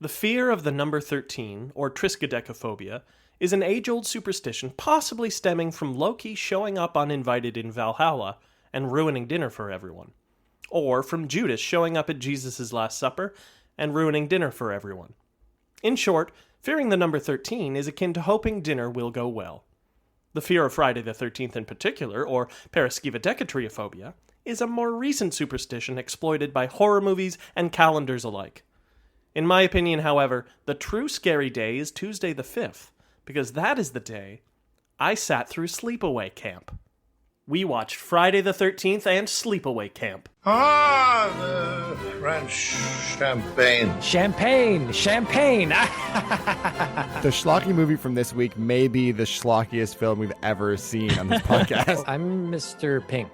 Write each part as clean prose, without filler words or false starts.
The fear of the number 13, or triskaidekaphobia, is an age-old superstition possibly stemming from Loki showing up uninvited in Valhalla and ruining dinner for everyone. Or from Judas showing up at Jesus' Last Supper and ruining dinner for everyone. In short, fearing the number 13 is akin to hoping dinner will go well. The fear of Friday the 13th in particular, or paraskivadecatriophobia, is a more recent superstition exploited by horror movies and calendars alike. In my opinion, however, the true scary day is Tuesday the 5th, because that is the day I sat through Sleepaway Camp. We watched Friday the 13th and Sleepaway Camp. Ah, the French champagne. Champagne! The schlocky movie from this week may be the schlockiest film we've ever seen on this podcast. I'm Mr. Pink.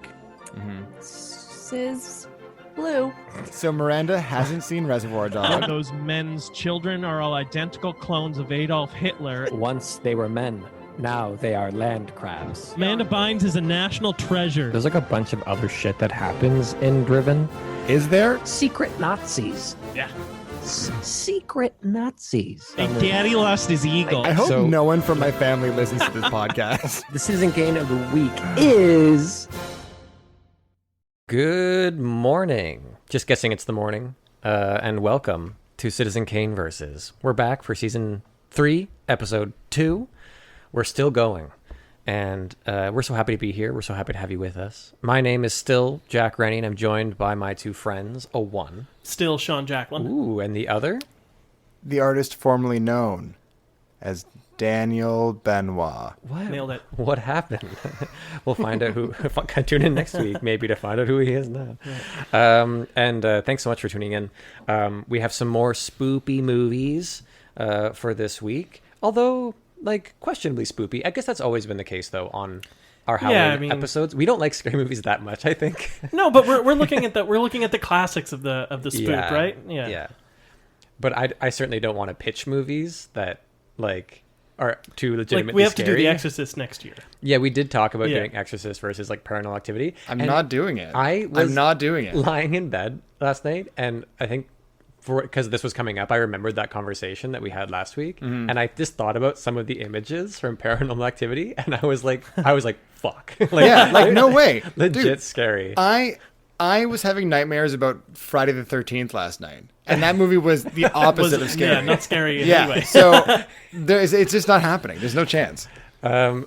Sis Blue. So Miranda hasn't seen Reservoir Dogs. Those men's children are all identical clones of Adolf Hitler. Once they were men, now they are land crabs. Amanda Bynes is a national treasure. There's like a bunch of other shit that happens in Driven. Is there? Secret Nazis. Yeah. Secret Nazis. Hey, Daddy lost his eagle. I hope So- no one from my family listens to this podcast. The Citizen Kane of the week is... Good morning. Just guessing it's the morning. And welcome to Citizen Kane Versus. We're back for season 3, episode 2. We're still going. And we're so happy to be here. We're so happy to have you with us. My name is still Jack Rennie, and I'm joined by my two friends, a one. Still Sean Jacklin. Ooh, and the other? The artist formerly known as Daniel Benoit. What? Nailed it. What happened? We'll find out who. Tune in next week, maybe, to find out who he is now. And thanks so much for tuning in. We have some more spoopy movies for this week. Although, like, questionably spoopy. I guess that's always been the case, though, on our Halloween episodes. We don't like scary movies that much, I think. No, but we're looking at the classics of the spook, Yeah. right? Yeah. But I certainly don't want to pitch movies that, like, are too legitimately Like we have to do scary. The Exorcist next year. Yeah, we did talk about Yeah. doing Exorcist versus, like, Paranormal Activity. I'm And not doing it. I'm not doing it. lying in bed last night, and I think because this was coming up, I remembered that conversation that we had last week, and I just thought about some of the images from Paranormal Activity, and I was like, fuck. Like, Yeah, like no way. legit Dude, scary. I was having nightmares about Friday the 13th last night. And that movie was the opposite of scary. Yeah, not scary in Yeah, any way. so it's just not happening. There's no chance.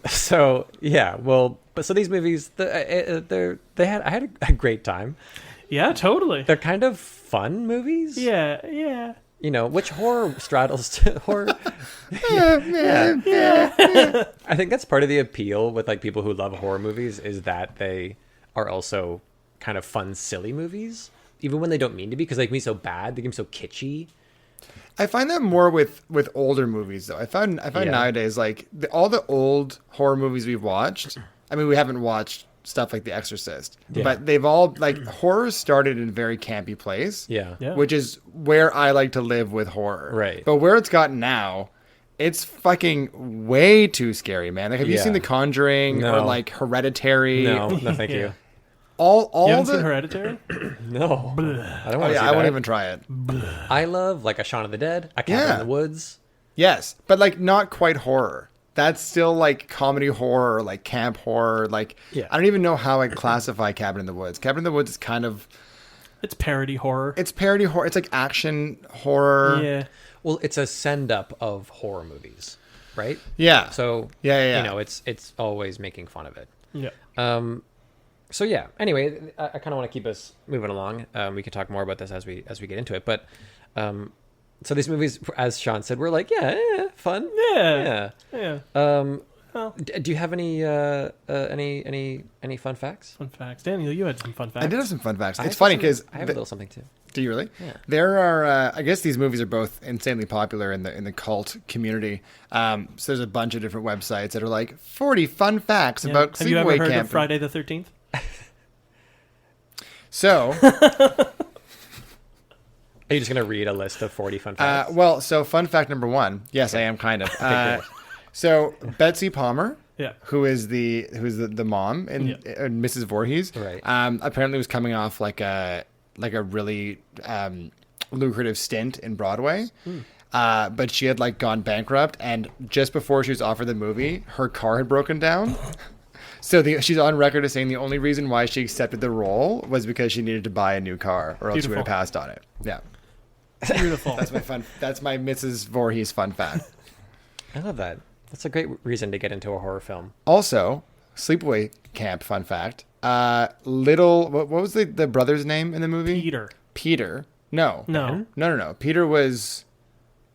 So yeah, well, but so these movies, I had a great time. Yeah, totally. They're kind of fun movies. Yeah. You know, which horror straddles horror. Yeah. I think that's part of the appeal with, like, people who love horror movies is that they are also kind of fun, silly movies, even when they don't mean to be, because they can be so bad, they can be so kitschy. I find that more with older movies, though. I find nowadays, like, all the old horror movies we've watched, I mean, we haven't watched stuff like The Exorcist, but they've all, like, horror started in a very campy place, Yeah. which is where I like to live with horror. Right. But where it's gotten now, it's fucking way too scary, man. Like, have you Yeah. seen The Conjuring or, No. like, Hereditary? No, thank you. All You haven't the... seen Hereditary? No, I don't Oh, want to yeah, see I won't that. even try it. I love, like, a Shaun of the Dead, a Cabin Yeah. in the Woods. Yes, but, like, not quite horror. That's still, like, comedy horror, like camp horror. Like, Yeah. I don't even know how I'd classify Cabin in the Woods. Cabin in the Woods is kind of... It's parody horror. It's parody horror. It's like action horror. Yeah. Well, it's a send-up of horror movies, right? Yeah. So, Yeah. you know, it's always making fun of it. Yeah. So yeah. Anyway, I kind of want to keep us moving along. We can talk more about this as we get into it. But so these movies, as Sean said, were like, fun. Yeah. Do you have any fun facts? Fun facts. Daniel, you had some fun facts. I did have some fun facts. I It's have funny some- because... I have a little something too. Do you really? Yeah. There are, I guess these movies are both insanely popular in the cult community. So there's a bunch of different websites that are like 40 fun facts Yeah. about Have you ever Sleepaway heard Camp. of Friday the 13th? So, Are you just gonna read a list of 40 fun facts? so fun fact number 1. Yes, I am kind of. good. So Betsy Palmer, Yeah. who's the mom in Mrs. Voorhees, Right. apparently was coming off like a really lucrative stint in Broadway. But she had like gone bankrupt, and just before she was offered the movie, her car had broken down. So she's on record as saying the only reason why she accepted the role was because she needed to buy a new car, or else she would have passed on it. Yeah, Beautiful. That's my Mrs. Voorhees fun fact. I love that. That's a great reason to get into a horror film. Also, Sleepaway Camp fun fact. What was the brother's name in the movie? Peter. No. Peter was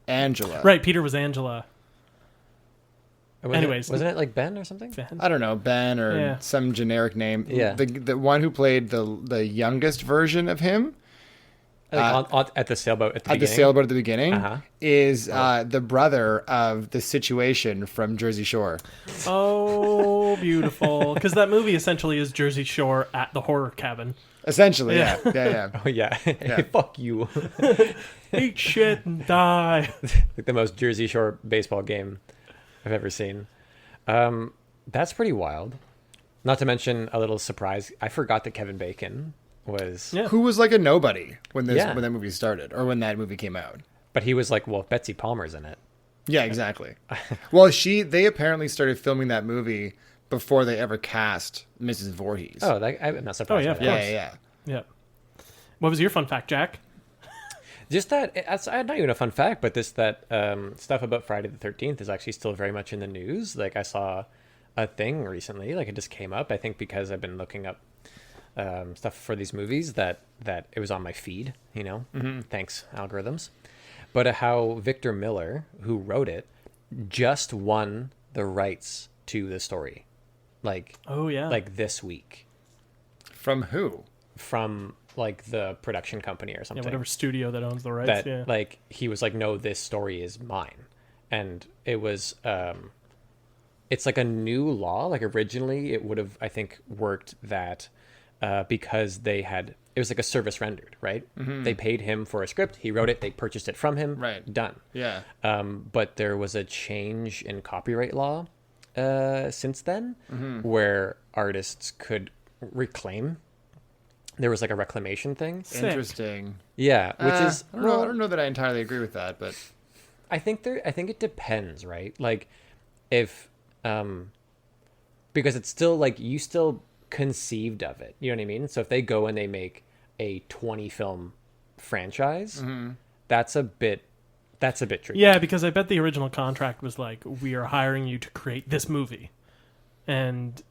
Angela. Right, Peter was Angela. Anyways, wasn't it like Ben or something? I don't know, Ben or some generic name. Yeah. The one who played the youngest version of him. At the sailboat at the beginning. Is the brother of the Situation from Jersey Shore. Oh, beautiful. Because that movie essentially is Jersey Shore at the horror cabin. Essentially, yeah. Oh, yeah. Hey, fuck you. Eat shit and die. Like the most Jersey Shore baseball game I've ever seen. That's pretty wild. Not to mention a little surprise. I forgot that Kevin Bacon was... Yeah. Who was like a nobody when that movie started, or when that movie came out. But he was like, well, Betsy Palmer's in it. Yeah, exactly. Well, they apparently started filming that movie before they ever cast Mrs. Voorhees. Oh, I'm not surprised. Oh, yeah, yeah. What was your fun fact, Jack? Just that's not even a fun fact, but that stuff about Friday the 13th is actually still very much in the news. Like, I saw a thing recently, like it just came up, I think because I've been looking up stuff for these movies that it was on my feed, thanks algorithms. But how Victor Miller, who wrote it, just won the rights to the story. Like, like this week. From who? From like the production company or something. Yeah, whatever studio that owns the rights. Like he was like, no, this story is mine. And it was it's like a new law. Like originally it would have, I think, worked that because it was like a service rendered, right? Mm-hmm. They paid him for a script, he wrote it, they purchased it from him, right? Done. Yeah. But there was a change in copyright law since then, where artists could reclaim. There was like a reclamation thing. Sick. Interesting. Yeah, which is I don't know that I entirely agree with that, but I think it depends, right? Like if because it's still like you still conceived of it, you know what I mean? So if they go and they make a 20 film franchise, that's a bit tricky. Yeah, because I bet the original contract was like, we are hiring you to create this movie, and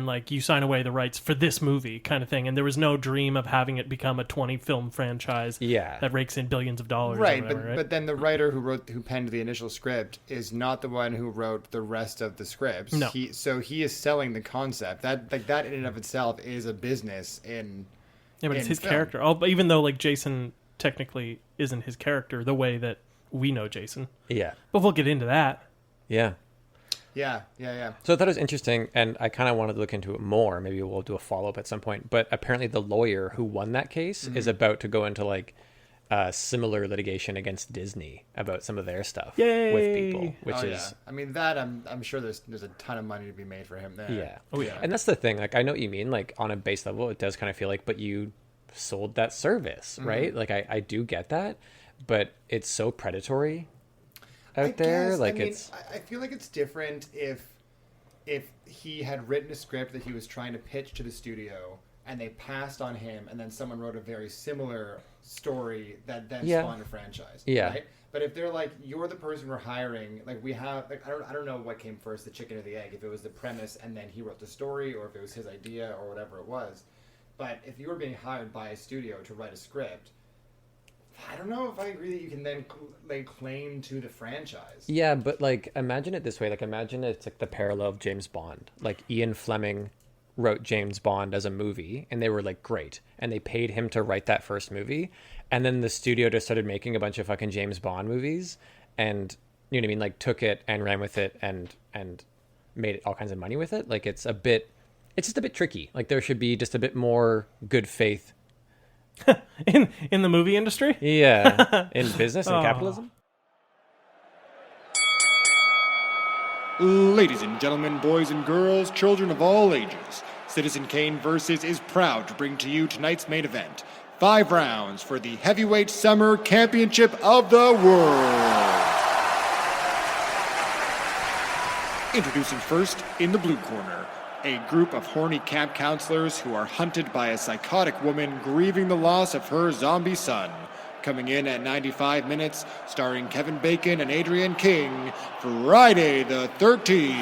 like you sign away the rights for this movie kind of thing, and there was no dream of having it become a 20 film franchise that rakes in billions of dollars, right? Or whatever, right? But then the writer who penned the initial script is not the one who wrote the rest of the scripts. No. He is selling the concept. That in and of itself is a business in but it's his film. character. Even though like Jason technically isn't his character the way that we know Jason. Yeah. But we'll get into that. Yeah. Yeah. So I thought it was interesting, and I kind of wanted to look into it more. Maybe we'll do a follow-up at some point. But apparently the lawyer who won that case is about to go into like similar litigation against Disney about some of their stuff with people, which is... I mean, that I'm sure there's a ton of money to be made for him there. Yeah. Oh, yeah. And that's the thing. Like, I know what you mean. Like, on a base level, it does kind of feel like, but you sold that service, right? Like, I do get that, but it's so predatory out there. Like, I feel like it's different if he had written a script that he was trying to pitch to the studio and they passed on him, and then someone wrote a very similar story that then spawned a franchise. Yeah. Right? But if they're like, you're the person we're hiring, like we have, like I don't know what came first, the chicken or the egg. If it was the premise and then he wrote the story, or if it was his idea or whatever it was. But if you were being hired by a studio to write a script, I don't know if I agree that you can then lay claim to the franchise. Yeah, but like imagine it this way. Like imagine it's like the parallel of James Bond. Like Ian Fleming wrote James Bond as a movie, and they were like great, and they paid him to write that first movie, and then the studio just started making a bunch of fucking James Bond movies, and you know what I mean, like took it and ran with it and made all kinds of money with it. Like it's just a bit tricky. Like there should be just a bit more good faith in the movie industry. Yeah. In business and capitalism. Ladies and gentlemen, boys and girls, children of all ages, Citizen Kane Versus is proud to bring to you tonight's main event. 5 rounds for the Heavyweight Summer Championship of the World. Introducing first, in the blue corner, a group of horny camp counselors who are hunted by a psychotic woman grieving the loss of her zombie son. Coming in at 95 minutes, starring Kevin Bacon and Adrienne King, Friday the 13th.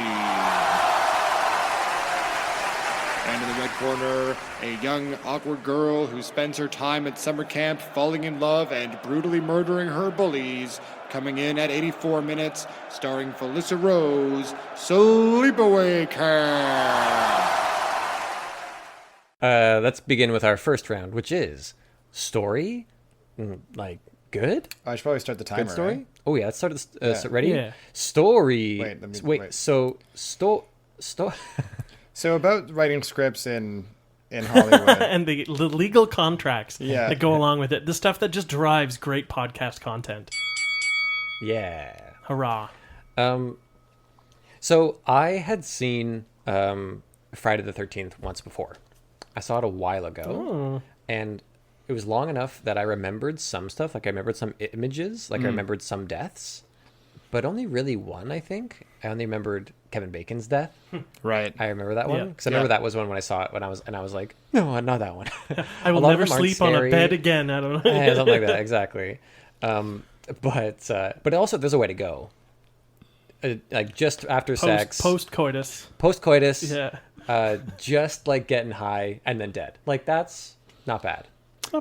And in the red corner, a young, awkward girl who spends her time at summer camp falling in love and brutally murdering her bullies. Coming in at 84 minutes, starring Felissa Rose, Sleepaway Camp. Let's begin with our first round, which is story. Like, good? I should probably start the timer. Good story? Right? Oh, yeah, let's start this. So ready? Yeah. Story. Wait. So, So about writing scripts in Hollywood. And the legal contracts Yeah. that go along with it. The stuff that just drives great podcast content. yeah. Hurrah. So I had seen Friday the 13th once before. I saw it a while ago. And it was long enough that I remembered some stuff. Like I remembered some images. Like I remembered some deaths. But only really one, I think. I only remembered Kevin Bacon's death. Right. I remember that one. Yeah. Because I remember that was one when I saw it when I was like, no, not that one. I will A lot of never them aren't sleep on a scary. bed again. I don't know. Yeah, something like that, exactly. But also there's a way to go. Like just after sex, Post-coitus. yeah, just like getting high and then dead. Like that's not bad.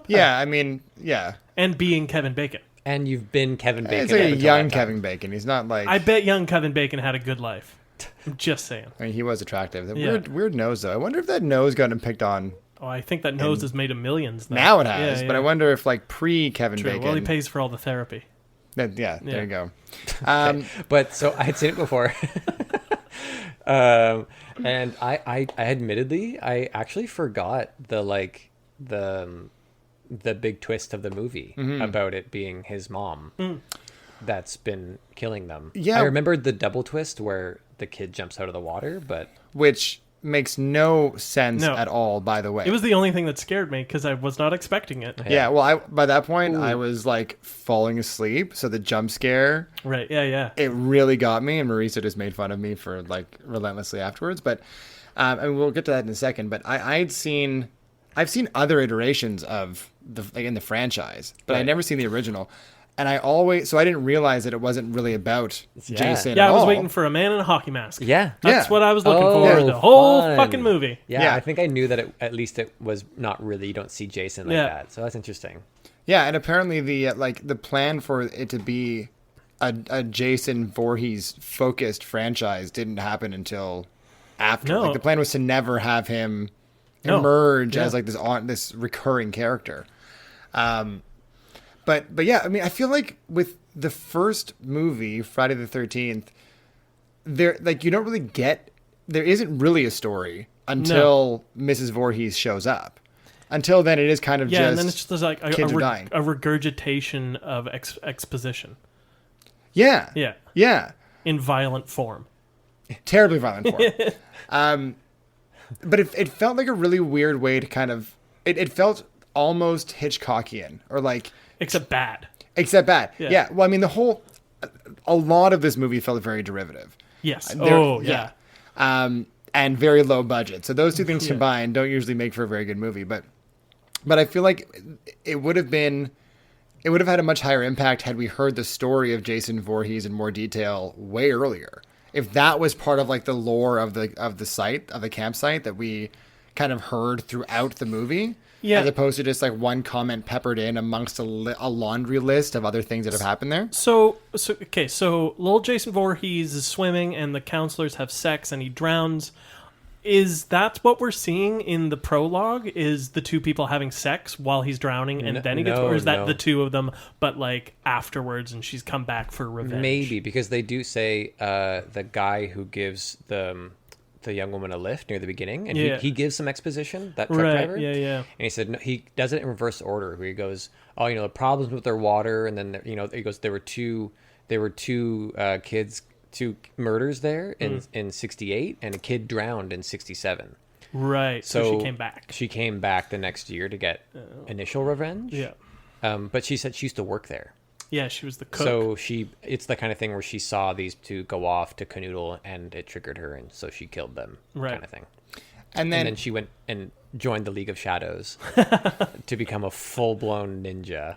Yeah, I mean, yeah. And being Kevin Bacon. And you've been Kevin Bacon. It's like a up until young that time. Kevin Bacon. He's not like... I bet young Kevin Bacon had a good life. I'm just saying. I mean, he was attractive. That Yeah. weird nose, though. I wonder if that nose got him picked on. Oh, I think that nose has made him millions. Though. Now it has, Yeah, but I yeah. wonder if, like, pre-Kevin True. Bacon... Well, he pays for all the therapy. There Yeah. you go. But so I had seen it before. And I admittedly, I actually forgot the big twist of the movie about it being his mom that's been killing them. Yeah. I remembered the double twist where the kid jumps out of the water, but Which makes no sense No. at all, by the way. It was the only thing that scared me because I was not expecting it. Yeah, well, by that point, I was, like, falling asleep, so the jump scare... Right. Yeah. It really got me, and Marisa just made fun of me for like relentlessly afterwards. But and we'll get to that in a second. But I've seen other iterations of in the franchise, but I'd never seen the original. And I didn't realize that it wasn't really about Jason. Yeah, at I was all. waiting for a man in a hockey mask. yeah. That's what I was looking Oh, for. The whole fun. fucking movie. Yeah, I think I knew that at least it was not really. You don't see Jason like Yeah. that, so that's interesting. Yeah, and apparently the plan for it to be a Jason Voorhees focused franchise didn't happen until after. No. Like the plan was to never have him No. emerge Yeah. as like this recurring character. But yeah, I mean, I feel like with the first movie, Friday the 13th, there you don't really there isn't really a story until Mrs. Voorhees shows up. Until then, it is kind of Yeah, just and then it's just like a kids are dying. regurgitation of exposition. Yeah. Yeah, Yeah. in violent form. Terribly violent form. But it felt like a really weird way to kind of... It felt almost Hitchcockian, or like... Except bad. Except bad. Yeah. Yeah. Well, I mean, a lot of this movie felt very derivative. Yes. There- Oh, yeah. And very low budget. So those two things combined don't usually make for a very good movie. But I feel like it would have had a much higher impact had we heard the story of Jason Voorhees in more detail way earlier. If that was part of like the lore of the campsite that we kind of heard throughout the movie, Yeah. as opposed to just like one comment peppered in amongst a laundry list of other things that have happened there. So little Jason Voorhees is swimming and the counselors have sex and he drowns. Is that what we're seeing in the prologue? Is the two people having sex while he's drowning and then he gets, or is that the two of them, but like afterwards and she's come back for revenge? Maybe, because they do say the guy who gives the young woman a lift near the beginning, and he gives some exposition, that truck driver. Yeah. And he said no, he does it in reverse order, where he goes, oh, the problems with their water, and then he goes, there were two kids, two murders there in 68, and a kid drowned in 67. Right. So she came back. She came back the next year to get initial revenge. Yeah. But she said she used to work there. Yeah, she was the cook. So it's the kind of thing where she saw these two go off to canoodle and it triggered her, and so she killed them, kind of thing. And then she went and joined the League of Shadows to become a full-blown ninja.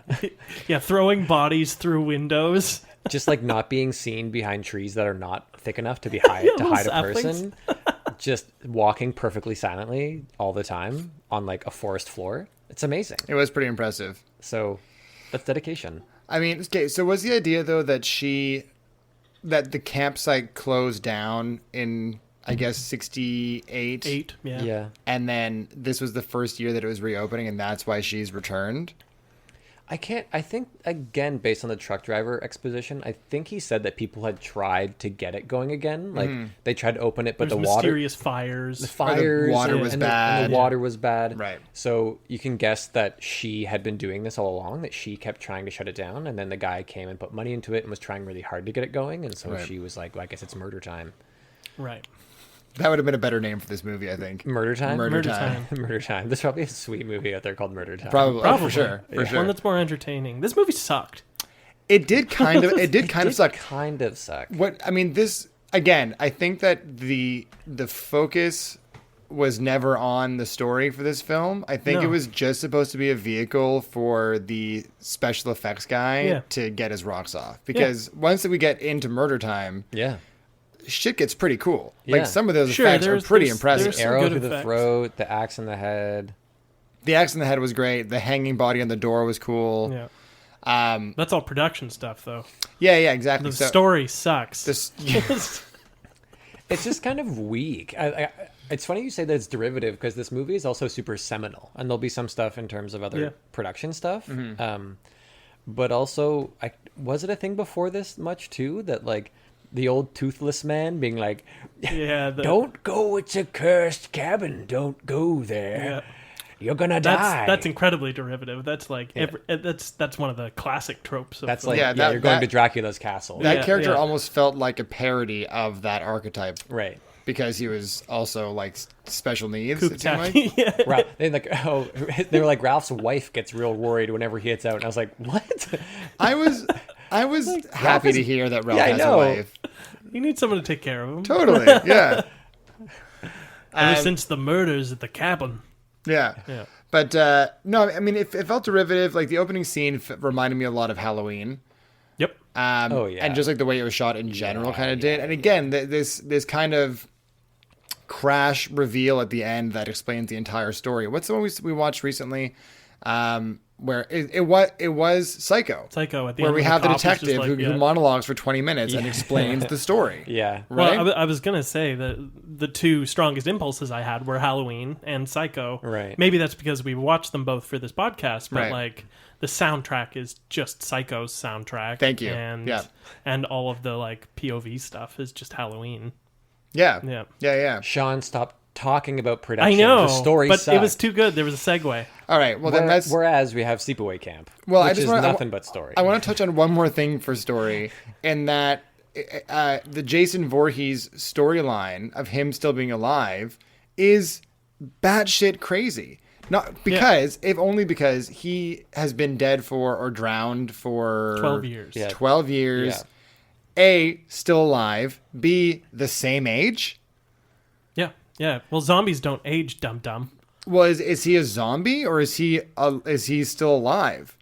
Yeah, throwing bodies through windows. Just like not being seen behind trees that are not thick enough to hide a person. Just walking perfectly silently all the time on like a forest floor. It's amazing. It was pretty impressive. So that's dedication. I mean, okay, so was the idea though that the campsite closed down in, I guess, 68? Yeah. And then this was the first year that it was reopening, and that's why she's returned? I think, again, based on the truck driver exposition, I think he said that people had tried to get it going again. Like, they tried to open it, but There's mysterious fires. The fires. The water was bad. And the water was bad. Right. So you can guess that she had been doing this all along, that she kept trying to shut it down, and then the guy came and put money into it and was trying really hard to get it going, and so she was like, well, I guess it's murder time. Right. That would have been a better name for this movie, I think. Murder Time? Murder Time. Murder Time. There's probably a sweet movie out there called Murder Time. Probably. For sure. For sure. One that's more entertaining. This movie sucked. It did kind of. It did kind of suck. Kind of suck. This again. I think that the focus was never on the story for this film. I think it was just supposed to be a vehicle for the special effects guy to get his rocks off. Because once we get into Murder Time, shit gets pretty cool. Like some of those effects are pretty impressive. The arrow to the throat, the axe in the head. The axe in the head was great. The hanging body on the door was cool. Yeah. That's all production stuff, though. Yeah, exactly. The story sucks. It's just kind of weak. It's funny you say that it's derivative, because this movie is also super seminal, and there'll be some stuff in terms of other production stuff. But also, was it a thing before this much too, that like the old toothless man being like, don't go, it's a cursed cabin, don't go there, you're gonna die. That's incredibly derivative. That's like that's one of the classic tropes of that's like you're going to Dracula's castle. That character almost felt like a parody of that archetype, right? Because he was also like special needs. It seemed like. They were like, Ralph's wife gets real worried whenever he hits out, and I was like, what? I was like, happy to hear that Ralph has a wife. You need someone to take care of him. Totally, yeah. Ever since the murders at the cabin. Yeah. But no, I mean, it felt derivative. Like the opening scene reminded me a lot of Halloween. Yep. And just like the way it was shot in general kind of did. And again, this kind of crash reveal at the end that explains the entire story. What's the one we watched recently? Where it was Psycho. Psycho at the where end. We have the detective who monologues for 20 minutes and explains the story. Yeah. Right? Well, I was going to say that the two strongest impulses I had were Halloween and Psycho. Right. Maybe that's because we watched them both for this podcast, but like the soundtrack is just Psycho's soundtrack. Thank you. And all of the like POV stuff is just Halloween. Yeah. Sean, stop talking about production. I know, the story but sucked. it was too good. There was a segue. All right, well then that's... Whereas we have Sleepaway Camp, which is nothing but story. I want to touch on one more thing for story, in that the Jason Voorhees storyline of him still being alive is batshit crazy. Not because, if only because he has been dead for or drowned for 12 years. Yeah. 12 years. Yeah. A, still alive. B, the same age. Yeah. Well, zombies don't age, dum-dum. Well, is he a zombie, or is he still alive?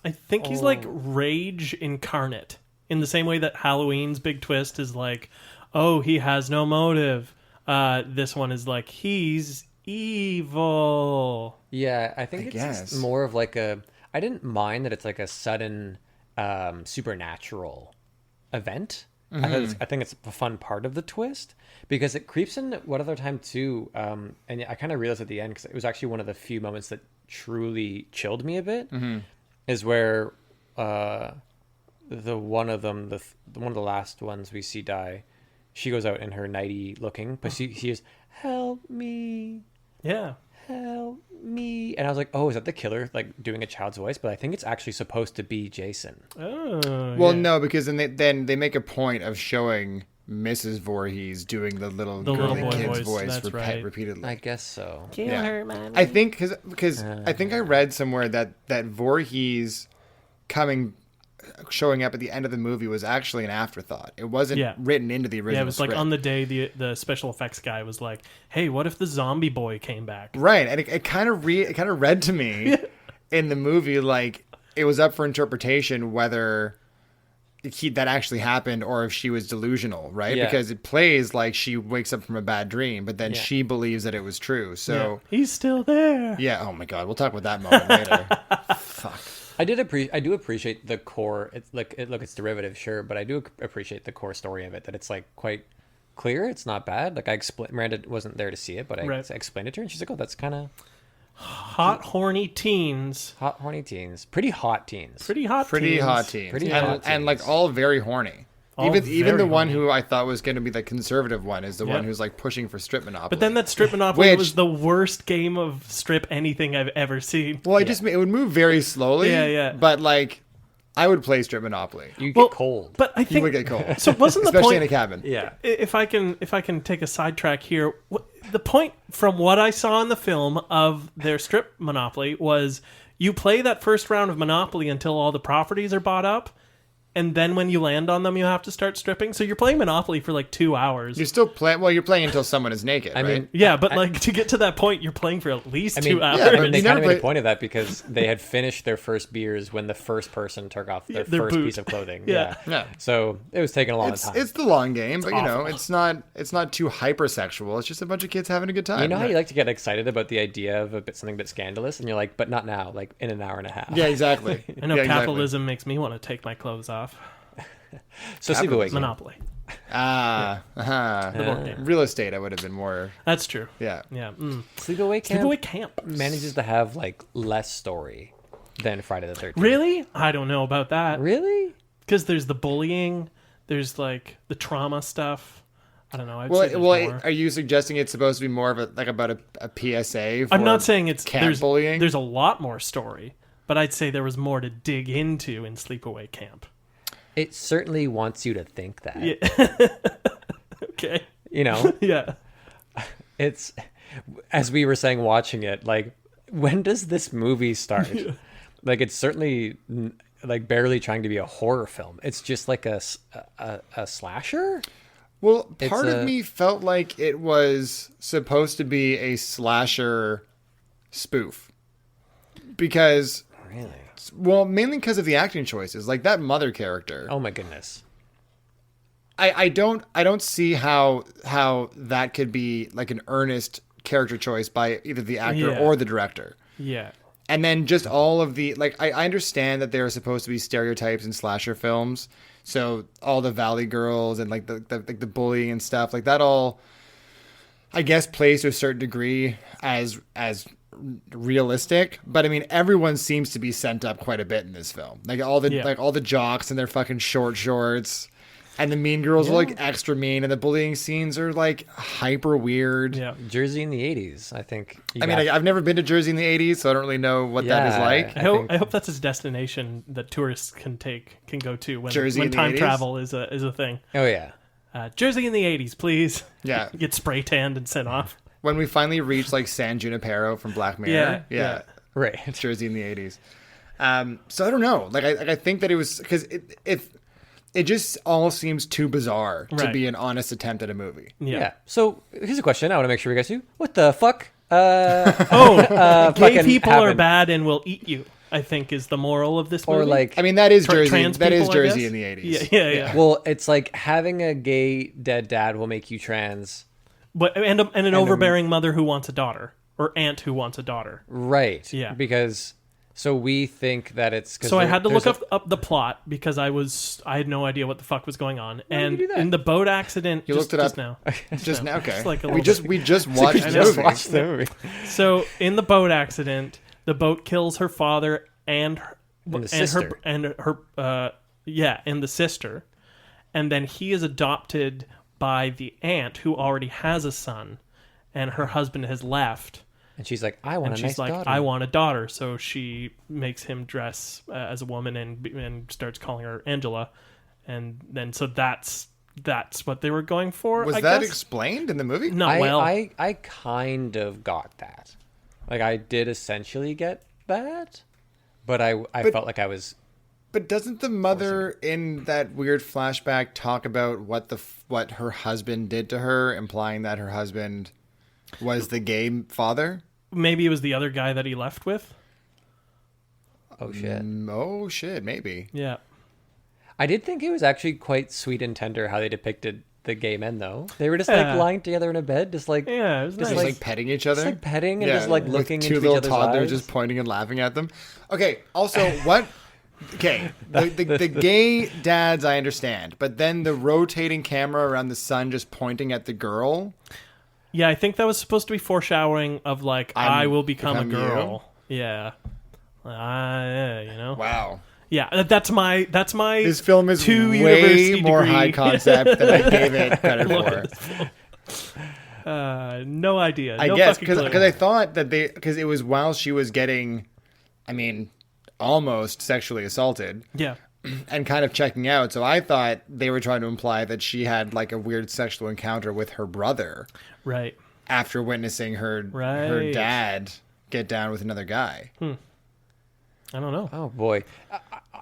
I think he's like rage incarnate, in the same way that Halloween's big twist is like, oh, he has no motive. This one is like, he's evil. Yeah, I think it's just more of like a... I didn't mind that it's like a sudden supernatural event. I think it's a fun part of the twist, because it creeps in one other time too, and I kind of realized at the end, because it was actually one of the few moments that truly chilled me a bit, is where the one of the last ones we see die, she goes out in her nightie looking, but she is, help me, help me, and I was like, oh, is that the killer like doing a child's voice? But I think it's actually supposed to be Jason. Oh, well, no, because then they make a point of showing Mrs. Voorhees doing the little little girly boy kid's voice, voice that's right. repeatedly. I guess so. Yeah. I think because I think I read somewhere that Voorhees showing up at the end of the movie was actually an afterthought. It wasn't written into the original Yeah, it was like script. on the day the special effects guy was like, "Hey, what if the zombie boy came back?" Right, and it kind of read to me in the movie like it was up for interpretation whether that actually happened or if she was delusional, right? Yeah. Because it plays like she wakes up from a bad dream, but then she believes that it was true. So he's still there. yeah, oh my god, we'll talk about that moment later. Fuck. I do appreciate the core. It's like it's derivative, sure, but I do appreciate the core story of it. That it's like quite clear. It's not bad. Like I explained, Miranda wasn't there to see it, but I explained it to her, and she's like, "Oh, that's kind of hot, horny teens, horny teens, pretty hot teens, pretty hot teens. And like all very horny." Even the one who I thought was going to be the conservative one is the one who's like pushing for strip monopoly. But then that strip monopoly was the worst game of strip anything I've ever seen. Well, it would move very slowly. Yeah. But like, I would play strip monopoly. You get cold. But I think you would get cold. So wasn't the especially point, in a cabin? Yeah. If I can take a sidetrack here, the point from what I saw in the film of their strip monopoly was you play that first round of Monopoly until all the properties are bought up. And then when you land on them, you have to start stripping. So you're playing Monopoly for like 2 hours. You're still playing. Well, you're playing until someone is naked. I mean, yeah, but like to get to that point, you're playing for at least 2 hours. Yeah, but they kind of made a point of that because they had finished their first beers when the first person took off their first boot. piece of clothing. Yeah. So it was taking a long time. It's the long game, but it's not too hypersexual. It's just a bunch of kids having a good time. You know how you like to get excited about the idea of something a bit scandalous, and you're like, but not now, like in an hour and a half. Yeah, exactly. I know capitalism makes me want to take my clothes off. So Sleepaway Monopoly. Real estate, I would have been more. That's true. Yeah. Sleepaway Camp manages to have like less story than Friday the 13th. Really? I don't know about that. Really? Because there's the bullying, there's like the trauma stuff. I don't know. Are you suggesting it's supposed to be more of about a PSA? I'm not saying it's camp bullying. There's a lot more story, but I'd say there was more to dig into in Sleepaway Camp. It certainly wants you to think that. Yeah. Okay. You know? Yeah. It's, as we were saying watching it, like, when does this movie start? Yeah. Like, it's certainly like barely trying to be a horror film. It's just like a slasher. Well, part of me felt like it was supposed to be a slasher spoof. Because... Really? Well, mainly because of the acting choices, like that mother character. Oh my goodness! I don't see how that could be like an earnest character choice by either the actor or the director. Yeah. And then just all of the I understand that there are supposed to be stereotypes in slasher films, so all the Valley Girls and like the bullying and stuff like that all, I guess, plays to a certain degree as realistic, but I mean everyone seems to be sent up quite a bit in this film. Like all the jocks and their fucking short shorts, and the mean girls are like extra mean, and the bullying scenes are like hyper weird. Yeah, Jersey in the 80s, I think. I've never been to Jersey in the 80s, so I don't really know what that is like. I hope that's a destination that tourists can go to when time 80s? Travel is a thing. Oh yeah. Jersey in the 80s, please. Yeah. Get spray tanned and sent off. When we finally reach like San Junipero from Black Mirror. Yeah. Right. Jersey in the 80s. So I don't know. Like I think that it was because it just all seems too bizarre to be an honest attempt at a movie. Yeah. So here's a question I want to make sure we guys do. What the fuck? Gay people are bad and will eat you, I think, is the moral of this movie. Or like, I mean, that is Jersey. Trans that is people, Jersey in the 80s. Yeah. Well, it's like having a gay dead dad will make you trans. But and an overbearing mother who wants a daughter, or aunt who wants a daughter. Right. Yeah. Because so we think that it's. So I had to look up the plot because I had no idea what the fuck was going on. And in the boat accident, you looked it just up now. Just now, okay. Like we just watched the movie. So in the boat accident, the boat kills her father and the sister, and then he is adopted by the aunt who already has a son, and her husband has left. And she's like, I want a nice daughter. I want a daughter. So she makes him dress as a woman and starts calling her Angela. And then so that's that's what they were going for. Was I that guess. explained in the movie? No, I kind of got that. Like, I did essentially get that, but I felt like I was... But doesn't the mother in that weird flashback talk about what her husband did to her, implying that her husband was the gay father? maybe it was the other guy that he left with. Oh shit. Oh shit, maybe. Yeah. I did think it was actually quite sweet and tender how they depicted the gay men, though. They were just like lying together in a bed, just like Yeah, it was nice. Just like petting each other. just like petting and just like with looking two into little each other's toddlers eyes. just pointing and laughing at them. Okay, also what? Okay, the gay dads I understand, but then the rotating camera around the son just pointing at the girl. Yeah, I think that was supposed to be foreshadowing of like I will become a girl. Yeah. Yeah, you know. Wow. Yeah, that's my This film is two way university more degree. high concept than I gave it credit for. No idea. I No guess fucking because clue. I thought that because it was while she was getting, I mean, almost sexually assaulted Yeah. and kind of checking out. So I thought they were trying to imply that she had like a weird sexual encounter with her brother Right. after witnessing her Right. dad get down with another guy. I don't know. Oh boy,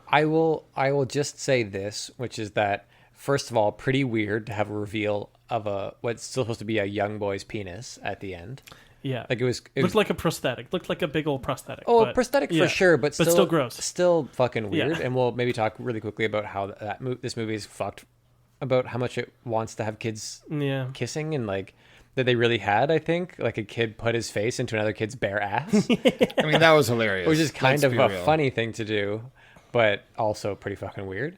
I will just say this, which is that first of all, pretty weird to have a reveal of what's still supposed to be a young boy's penis at the end. Yeah. Like it was Looked like a prosthetic. Looked like a big old prosthetic. Oh, but, prosthetic yeah. for sure, but still gross. Still fucking weird. Yeah. And we'll maybe talk really quickly about how this movie is fucked, about how much it wants to have kids Yeah. kissing and like that they really had. I think like a kid put his face into another kid's bare ass, I mean, that was hilarious. which is kind Let's of be a real. funny thing to do, but also pretty fucking weird.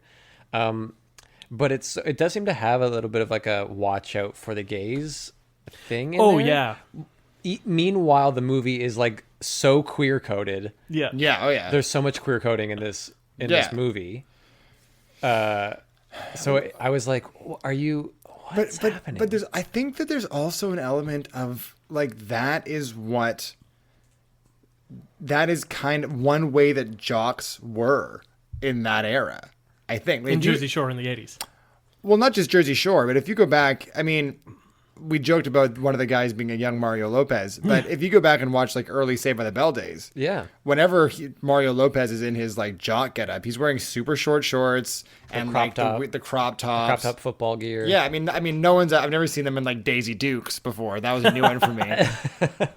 But it does seem to have a little bit of like a watch out for the gays thing. In Oh there. yeah. Meanwhile, the movie is like so queer coded. Yeah. Yeah. Oh yeah. There's so much queer coding in this Yeah. movie. So I was like, "Are you? What's happening?" But I think that there's also an element of like that is kind of one way that jocks were in that era. I think In Jersey Shore in the 80s. Well, not just Jersey Shore, but if you go back, I mean, we joked about one of the guys being a young Mario Lopez, but if you go back and watch like early Saved by the Bell days, Yeah. whenever Mario Lopez is in his like jock getup, he's wearing super short shorts and crop like top. the crop tops. Cropped up football gear. Yeah, I mean, I've never seen them in like Daisy Dukes before. That was a new one for me.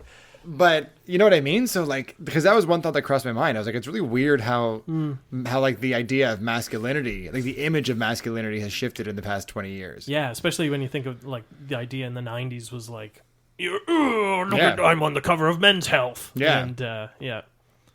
But you know what I mean? So like, because that was one thought that crossed my mind. I was like, it's really weird how like the idea of masculinity, like the image of masculinity has shifted in the past 20 years. Yeah, especially when you think of like the idea in the 90s was like, look Yeah. at, I'm on the cover of Men's Health. Yeah. And yeah.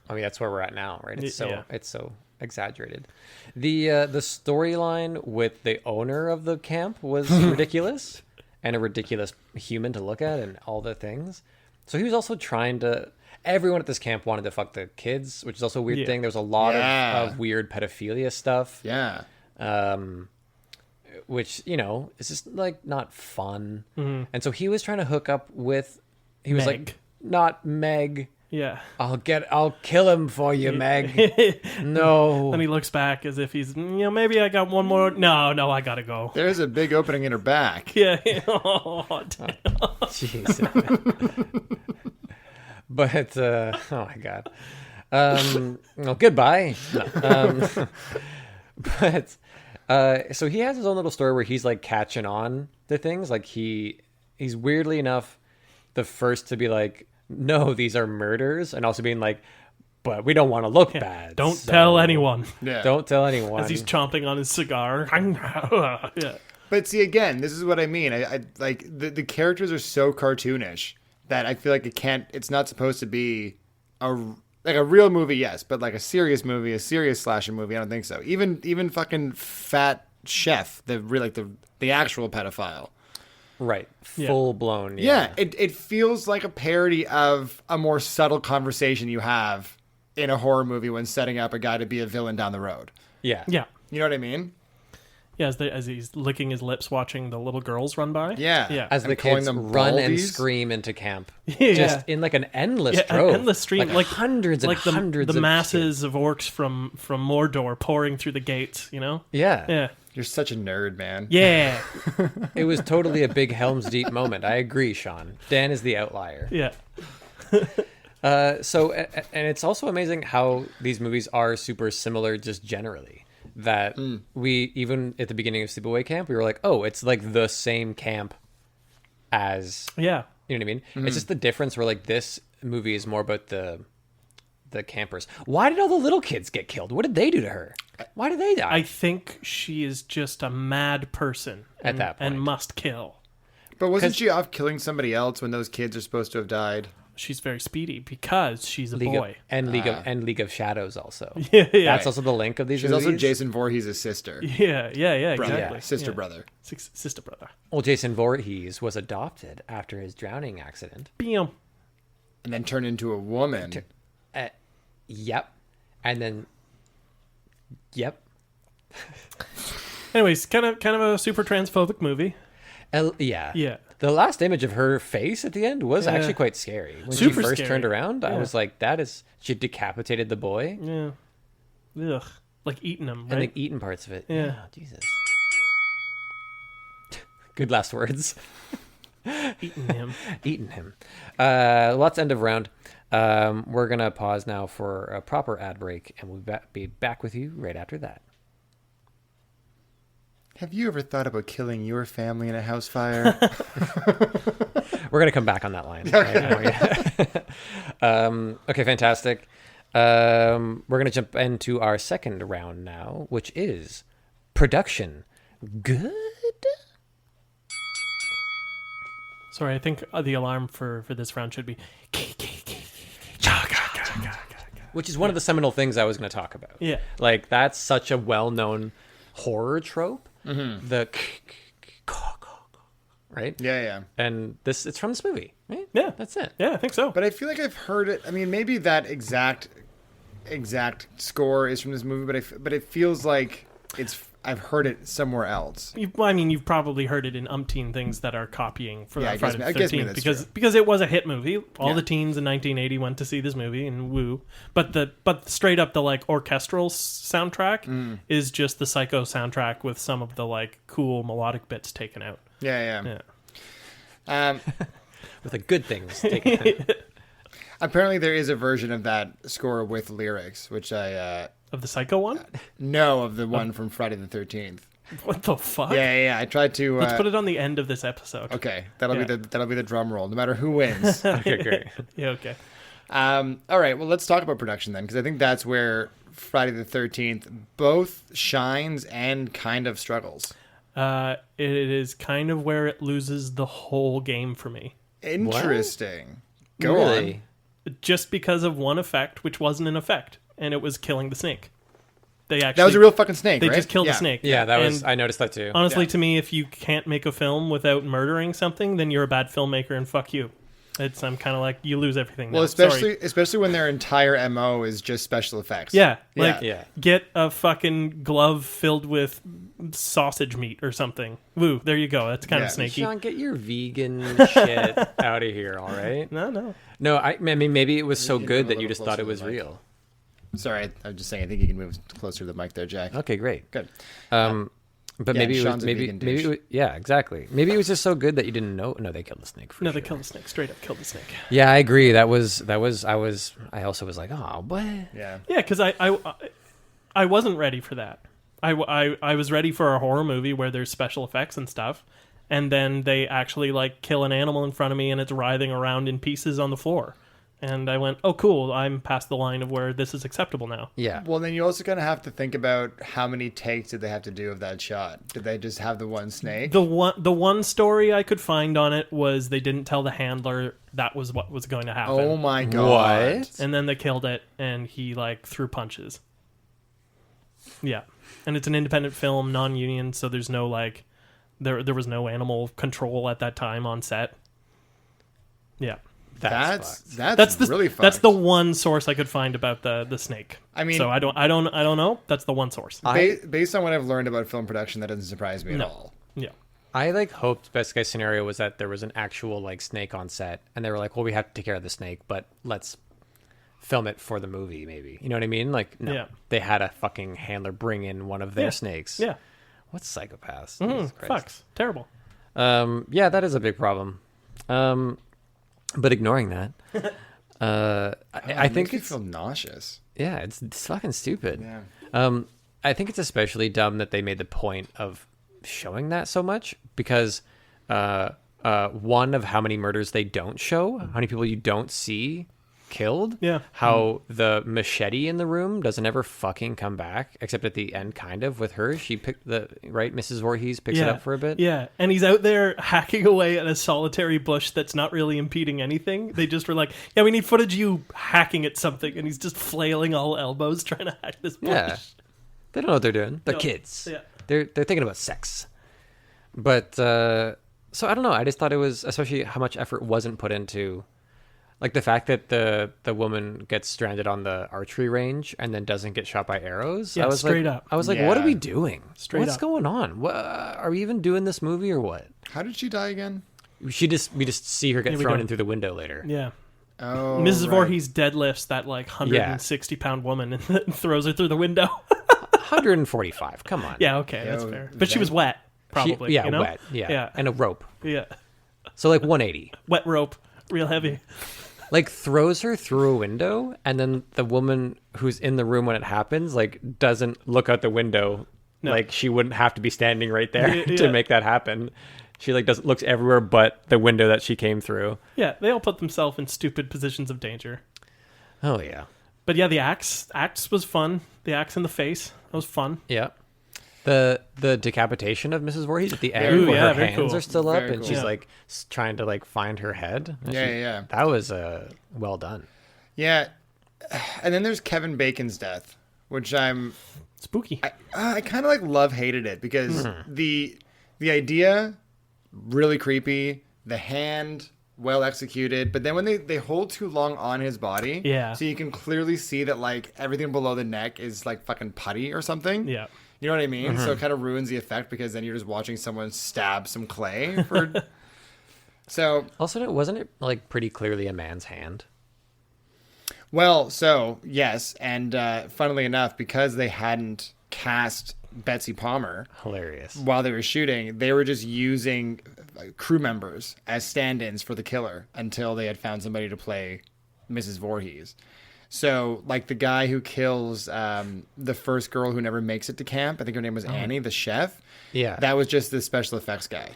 I mean, that's where we're at now, right? It's Yeah. so exaggerated. The storyline with the owner of the camp was ridiculous, and a ridiculous human to look at, and all the things. So he was also trying to. Everyone at this camp wanted to fuck the kids, which is also a weird Yeah. thing. There was a lot Yeah. of weird pedophilia stuff. Yeah. Which is just like not fun. Mm-hmm. And so he was trying to hook up with. He was Meg. like, not Meg. Yeah. I'll kill him for you, Meg. No. And he looks back as if he's, maybe I got one more. No, I gotta go. There's a big opening in her back. Yeah. Oh, damn. Jesus. But oh my god. Well, goodbye. No. But so he has his own little story where he's like catching on to things. Like he's weirdly enough the first to be like, no, these are murders, and also being like, but we don't want to look bad. Don't so tell anyone. Yeah. Don't tell anyone. As he's chomping on his cigar. Yeah. But see, again, this is what I mean. I like the characters are so cartoonish that I feel like it's not supposed to be a real movie, yes, but like a serious movie, a serious slasher movie, I don't think so. Even fucking Fat Chef, the actual pedophile. right. Yeah. Full blown. Yeah, it feels like a parody of a more subtle conversation you have in a horror movie when setting up a guy to be a villain down the road. Yeah. Yeah. You know what I mean? Yeah, as he's licking his lips watching the little girls run by. Yeah. Yeah. As And the calling kids them run and baldies? scream into camp, Yeah. just in like an endless Yeah, drove, an endless stream, like hundreds and like hundreds the of masses of orcs from Mordor pouring through the gates, kids. Yeah, Yeah. You're such a nerd, man. Yeah. It was totally a big Helm's Deep moment. I agree, Sean. Dan is the outlier. Yeah. And it's also amazing how these movies are super similar just generally. That we, even at the beginning of Sleepaway Camp, we were like, oh, it's like the same camp as, Yeah. you know what I mean? It's just the difference where like this movie is more about the campers. Why did all the little kids get killed? What did they do to her? Why did they die? I think she is just a mad person At that point. and must kill. But wasn't she off killing somebody else when those kids are supposed to have died? She's very speedy because she's a boy. League of Shadows also. Yeah. That's also the link of these She's movies. also Jason Voorhees' sister. Yeah, Brother. exactly. Sister Yeah. brother. Sister brother. Well, Jason Voorhees was adopted after his drowning accident. Bam. And then turned into a woman. Yep. And then, yep. Anyways, kind of a super transphobic movie. Yeah. Yeah. The last image of her face at the end was actually quite scary. When Super she first scary. turned around, I Yeah. was like, she decapitated the boy Yeah. Ugh. Like eating them, and right? like eaten parts of it. Yeah. Jesus. Good last words. Eating him. Eaten him. Let's end of round. We're going to pause now for a proper ad break, and we'll be back with you right after that. Have you ever thought about killing your family in a house fire? We're going to come back on that line. Okay, fantastic. We're going to jump into our second round now, which is production. Good? Sorry, I think the alarm for this round should be. Which is one of the seminal things I was going to talk about. Yeah. Like, that's such a well-known horror trope. Mm-hmm. The right? Yeah. And it's from this movie, right? Yeah. That's it. Yeah, I think so. But I feel like I've heard it. I mean, maybe that exact score is from this movie, but it feels like I've heard it somewhere else. You've probably heard it in umpteen things that are copying for Yeah, Friday the I guess 13th that's true. because it was a hit movie. All Yeah. the teens in 1980 went to see this movie and woo. But straight up the like orchestral soundtrack is just the Psycho soundtrack with some of the like cool melodic bits taken out. Yeah. With the good things taken. Apparently, there is a version of that score with lyrics, which I Of the Psycho one? know of the one from Friday the 13th. What the fuck? Yeah. I tried to. Let's put it on the end of this episode. Okay, that'll Yeah. be the drum roll, no matter who wins. Okay, great. Yeah, okay. All right, well, let's talk about production then, because I think that's where Friday the 13th both shines and kind of struggles. It is kind of where it loses the whole game for me. Interesting. Go Really? on. Just because of one effect, which wasn't an effect, and it was killing the snake. They actually That was a real fucking snake, They right? just killed Yeah. the snake. Yeah, that was. And I noticed that too. honestly, Yeah. to me, if you can't make a film without murdering something, then you're a bad filmmaker, and fuck you. I'm kind of like, you lose everything. Well, now. Sorry. especially when their entire MO is just special effects. Yeah, like Yeah. get a fucking glove filled with sausage meat or something. Woo, there you go. That's kind Yeah. of snaky. Sean, get your vegan shit out of here, all right? No. No, I mean, maybe it was so can good move a that you little just closer thought to it the was mic. real. Sorry, I'm just saying. I think you can move closer to the mic there, Jack. Okay, great. Good. But Yeah, maybe it was Sean's a maybe vegan maybe douche. it was, yeah, exactly. Maybe it was just so good that you didn't know. No, they killed the snake. For No, sure. they killed the snake. Straight up killed the snake. Yeah, I agree. I also was like, oh, what? Yeah. Yeah, because I wasn't ready for that. I was ready for a horror movie where there's special effects and stuff, and then they actually like kill an animal in front of me and it's writhing around in pieces on the floor, and I went, oh cool, I'm past the line of where this is acceptable now. Yeah. Well, then you also kind of have to think about how many takes did they have to do of that shot? Did they just have the one snake? The one story I could find on it was they didn't tell the handler that was what was going to happen. Oh my god! What? And then they killed it, and he like threw punches. Yeah, and it's an independent film, non-union, so there's no like, there was no animal control at that time on set. Yeah, That's really fucked. that's the one source I could find about the snake. I mean- so I don't know. That's the one source. Based on what I've learned about film production, that doesn't surprise me at No. all. Yeah, I like hoped best case scenario was that there was an actual like snake on set, and they were like, well, we have to take care of the snake, but let's film it for the movie, maybe. You know what I mean? Like, no, Yeah. they had a fucking handler bring in one of their snakes. yeah. What's psychopaths? Jesus Christ. Fucks. Terrible. Yeah, that is a big problem. But ignoring that, I think makes me it's feel nauseous. yeah, it's fucking stupid. Yeah. I think it's especially dumb that they made the point of showing that so much because one of how many murders they don't show, how many people you don't see killed. Yeah. How the machete in the room doesn't ever fucking come back, except at the end, kind of with her. She picked Mrs. Voorhees picks it up for a bit. Yeah, and he's out there hacking away at a solitary bush that's not really impeding anything. They just were like, yeah, we need footage of you hacking at something, and he's just flailing all elbows trying to hack this bush. Yeah. They don't know what they're doing. They're No. kids. Yeah. They're thinking about sex. But so I don't know. I just thought it was, especially how much effort wasn't put into, like the fact that the woman gets stranded on the archery range and then doesn't get shot by arrows. Yeah, I was straight like, up. I was like, Yeah. what are we doing? Straight What's up. going on? What, are we even doing this movie or what? How did she die again? We just see her get Yeah, we thrown don't- in through the window later. Yeah. Oh, Mrs. right. Voorhees deadlifts that like 160-pound woman and then throws her through the window. 145. Come on. Yeah, okay, that's Yo, fair. But she was wet, probably. Yeah, you know? wet. Yeah. Yeah. And a rope. Yeah. So like 180. Wet rope, real heavy. Like throws her through a window, and then the woman who's in the room when it happens like doesn't look out the window. No. Like she wouldn't have to be standing right there Yeah. to make that happen. She like doesn't looks everywhere but the window that she came through. Yeah, they all put themselves in stupid positions of danger. Oh yeah. But yeah, the axe was fun. The axe in the face, that was fun. Yeah. The decapitation of Mrs. Voorhees at the end Ooh, where yeah, her very hands cool. are still up Very and cool. she's Yeah. like trying to like find her head. And Yeah. That was well done. Yeah. And then there's Kevin Bacon's death, which Spooky. I kind of like love hated it because the idea really creepy, the hand well executed, but then when they hold too long on his body, Yeah. so you can clearly see that like everything below the neck is like fucking putty or something. Yeah. You know what I mean? So it kind of ruins the effect because then you're just watching someone stab some clay for so Also, wasn't it like pretty clearly a man's hand? well, so yes, and funnily enough, because they hadn't cast Betsy Palmer Hilarious. while they were shooting, they were just using crew members as stand-ins for the killer until they had found somebody to play Mrs. Voorhees. So, like the guy who kills the first girl who never makes it to camp, I think her name was Annie, the chef. Yeah. That was just the special effects guy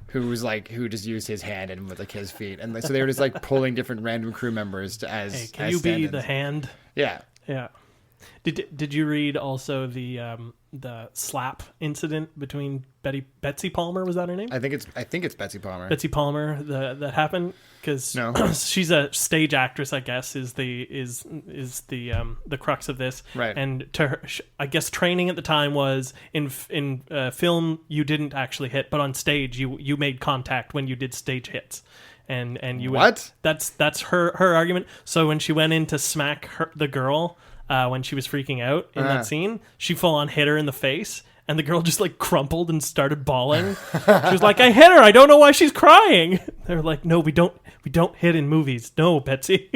who just used his hand and with like his feet, and like, so they were just like pulling different random crew members as Hey, can as you be stand-ins. the hand? Yeah. Yeah. Did you read also the slap incident between Betsy Palmer, was that her name? I think it's Betsy Palmer. Betsy Palmer that happened because No. she's a stage actress, I guess, is the crux of this. Right. And to her, I guess training at the time was in film you didn't actually hit, but on stage you made contact when you did stage hits. And you would- What? that's her argument. So when she went in to smack the girl when she was freaking out in that scene, she full on hit her in the face. And the girl just like crumpled and started bawling. She was like, "I hit her. I don't know why she's crying." They're like, "No, we don't hit in movies. No, Betsy."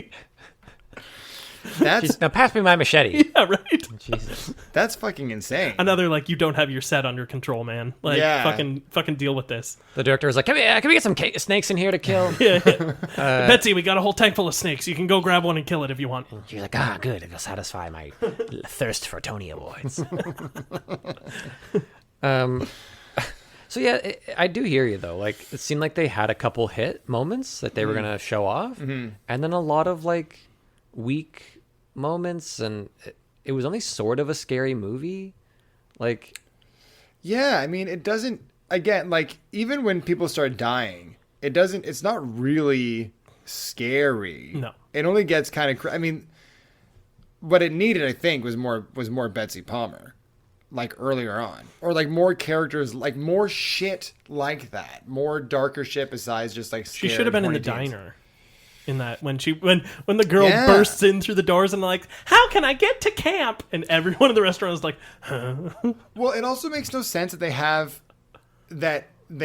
That's Now pass me my machete. Yeah, right. Jesus. that's fucking insane. Another like, you don't have your set under control, man. Like, Yeah. fucking deal with this. The director was like, can we get some snakes in here to kill? Betsy, we got a whole tank full of snakes. You can go grab one and kill it if you want. She's like, good. It'll satisfy my thirst for Tony Awards. So yeah, I do hear you though. Like it seemed like they had a couple hit moments that they were gonna show off, and then a lot of like weak moments, and it was only sort of a scary movie. Like, Yeah, I mean, it doesn't. Again, like even when people start dying, it doesn't. It's not really scary. No. It only gets kind of. I mean, what it needed, I think, was more Betsy Palmer, like earlier on, or like more characters, like more shit like that, more darker shit besides just like. She scared should have been in the horny teens. diner. In that when the girl Yeah. bursts in through the doors and like, "How can I get to camp?" And everyone in the restaurant is like, "Huh?" Well, it also makes no sense that they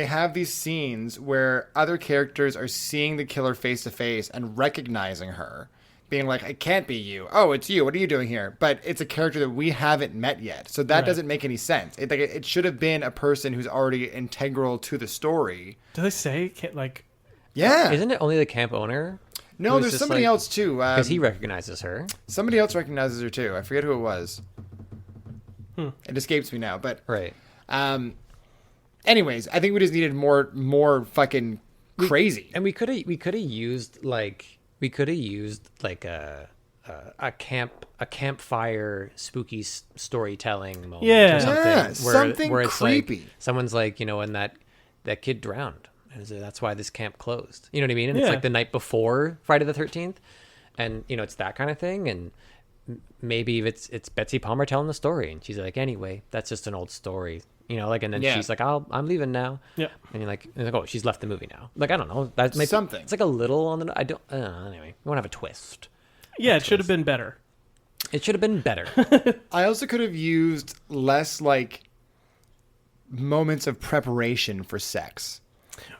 have these scenes where other characters are seeing the killer face to face and recognizing her being like, it can't be you. Oh, it's you. What are you doing here? But it's a character that we haven't met yet. So that doesn't make any sense. It should have been a person who's already integral to the story. Do they say, Yeah. Isn't it only the camp owner? No, there's somebody else too. Because he recognizes her. Somebody else recognizes her too. I forget who it was. It escapes me now. But Right. anyways, I think we just needed more fucking crazy. And we could have used like a campfire spooky storytelling moment Yeah. or something. Yeah, something where it's creepy. Like, someone's like, and that kid drowned. And so that's why this camp closed. You know what I mean? And it's like the night before Friday the 13th. And, it's that kind of thing. And maybe it's Betsy Palmer telling the story. And she's like, anyway, that's just an old story. And then she's like, I'm leaving now. Yeah. And you're like, oh, she's left the movie now. Like, I don't know. That might Something. It's like a little on the, I don't, anyway, we want to have a twist. Yeah, it should have been better. It should have been better. I also could have used less like moments of preparation for sex.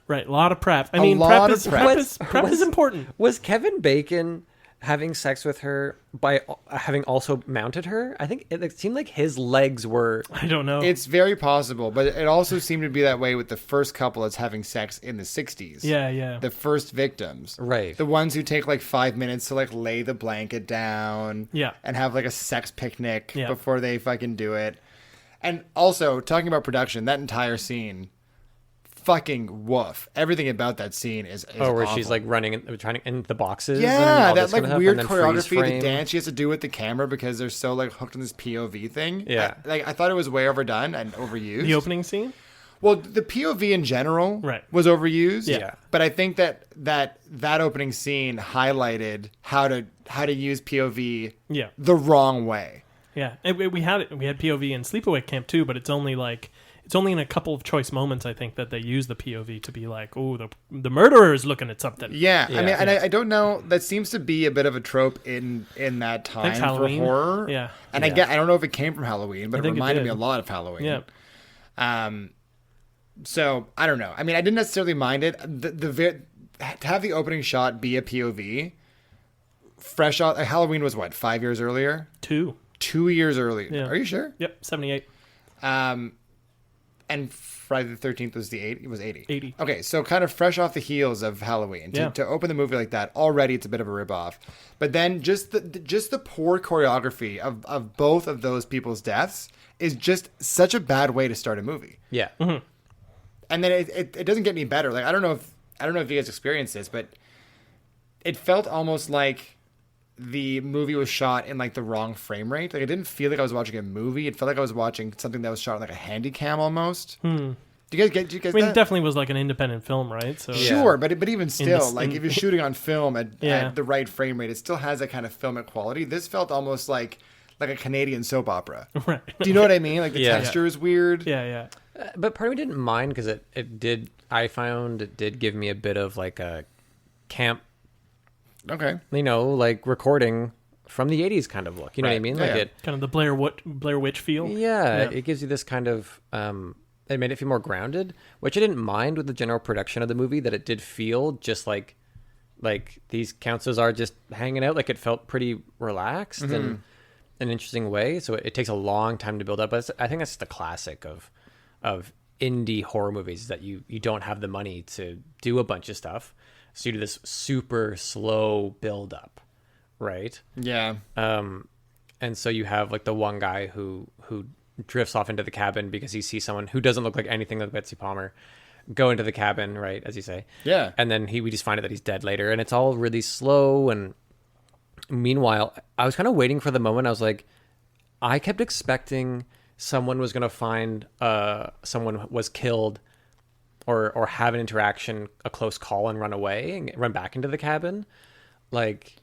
Right, a lot of prep. I A mean, lot prep of prep. is important. Was Kevin Bacon having sex with her by having also mounted her? I think it seemed like his legs were... I don't know. It's very possible, but it also seemed to be that way with the first couple that's having sex in the 60s. Yeah. The first victims. Right. The ones who take like 5 minutes to like lay the blanket down. Yeah. And have like a sex picnic Yeah. before they fucking do it. And also, talking about production, that entire scene... fucking woof. Everything about that scene is where awful. she's like running and trying in the boxes. Yeah, and all that this like kind of weird stuff, and then freeze choreography, the frame. dance she has to do with the camera because they're so like hooked on this POV thing. Yeah. I thought it was way overdone and overused. the opening scene? Well, the POV in general Right. was overused. Yeah. But I think that opening scene highlighted how to use POV Yeah. the wrong way. Yeah. We had POV in Sleepaway Camp too, but it's only in a couple of choice moments, I think, that they use the POV to be like, oh, the murderer is looking at something. Yeah. I mean, and I don't know. That seems to be a bit of a trope in that time Thanks, for Halloween. horror. Yeah. And I don't know if it came from Halloween, but I it think it reminded did. me a lot of Halloween. Yeah. So I don't know. I mean, I didn't necessarily mind it. To have the opening shot be a POV, fresh out. Halloween was what, 5 years earlier? 2. 2 years earlier. Yeah. Are you sure? Yep, 78. And Friday the 13th was it was 80. 80. Okay, so kind of fresh off the heels of Halloween. Yeah. To open the movie like that, already it's a bit of a ripoff. But then just the poor choreography of both of those people's deaths is just such a bad way to start a movie. Yeah. Mm-hmm. And then it doesn't get any better. Like I don't know if you guys experienced this, but it felt almost like the movie was shot in like the wrong frame rate. Like it didn't feel like I was watching a movie. It felt like I was watching something that was shot on like a handy cam almost. Do you guys I mean, it definitely was like an independent film, right? So Sure, but even still, this- like if you're shooting on film at Yeah. the right frame rate, it still has that kind of filmic quality. This felt almost like a Canadian soap opera. Right. Do you know what I mean? Like the Yeah. texture is weird. Yeah. But part of me didn't mind because I found it did give me a bit of like a camp, Okay. like recording from the 80s kind of look. You know what I Right. mean? Yeah, Like yeah. it, Kind of the Blair Witch feel. yeah, it gives you this kind of, it made it feel more grounded, which I didn't mind with the general production of the movie, that it did feel just like these councils are just hanging out. Like it felt pretty relaxed and in an interesting way. So it takes a long time to build up. But I think that's the classic of indie horror movies, that you don't have the money to do a bunch of stuff. So you do this super slow build up, right? Yeah. And so you have like the one guy who drifts off into the cabin because he sees someone who doesn't look like anything like Betsy Palmer go into the cabin, right, as you say. Yeah. And then we just find out that he's dead later, and it's all really slow. And meanwhile, I was kind of waiting for the moment. I was like, I kept expecting someone was going to find someone was killed or have an interaction, a close call, and run away and run back into the cabin. Like,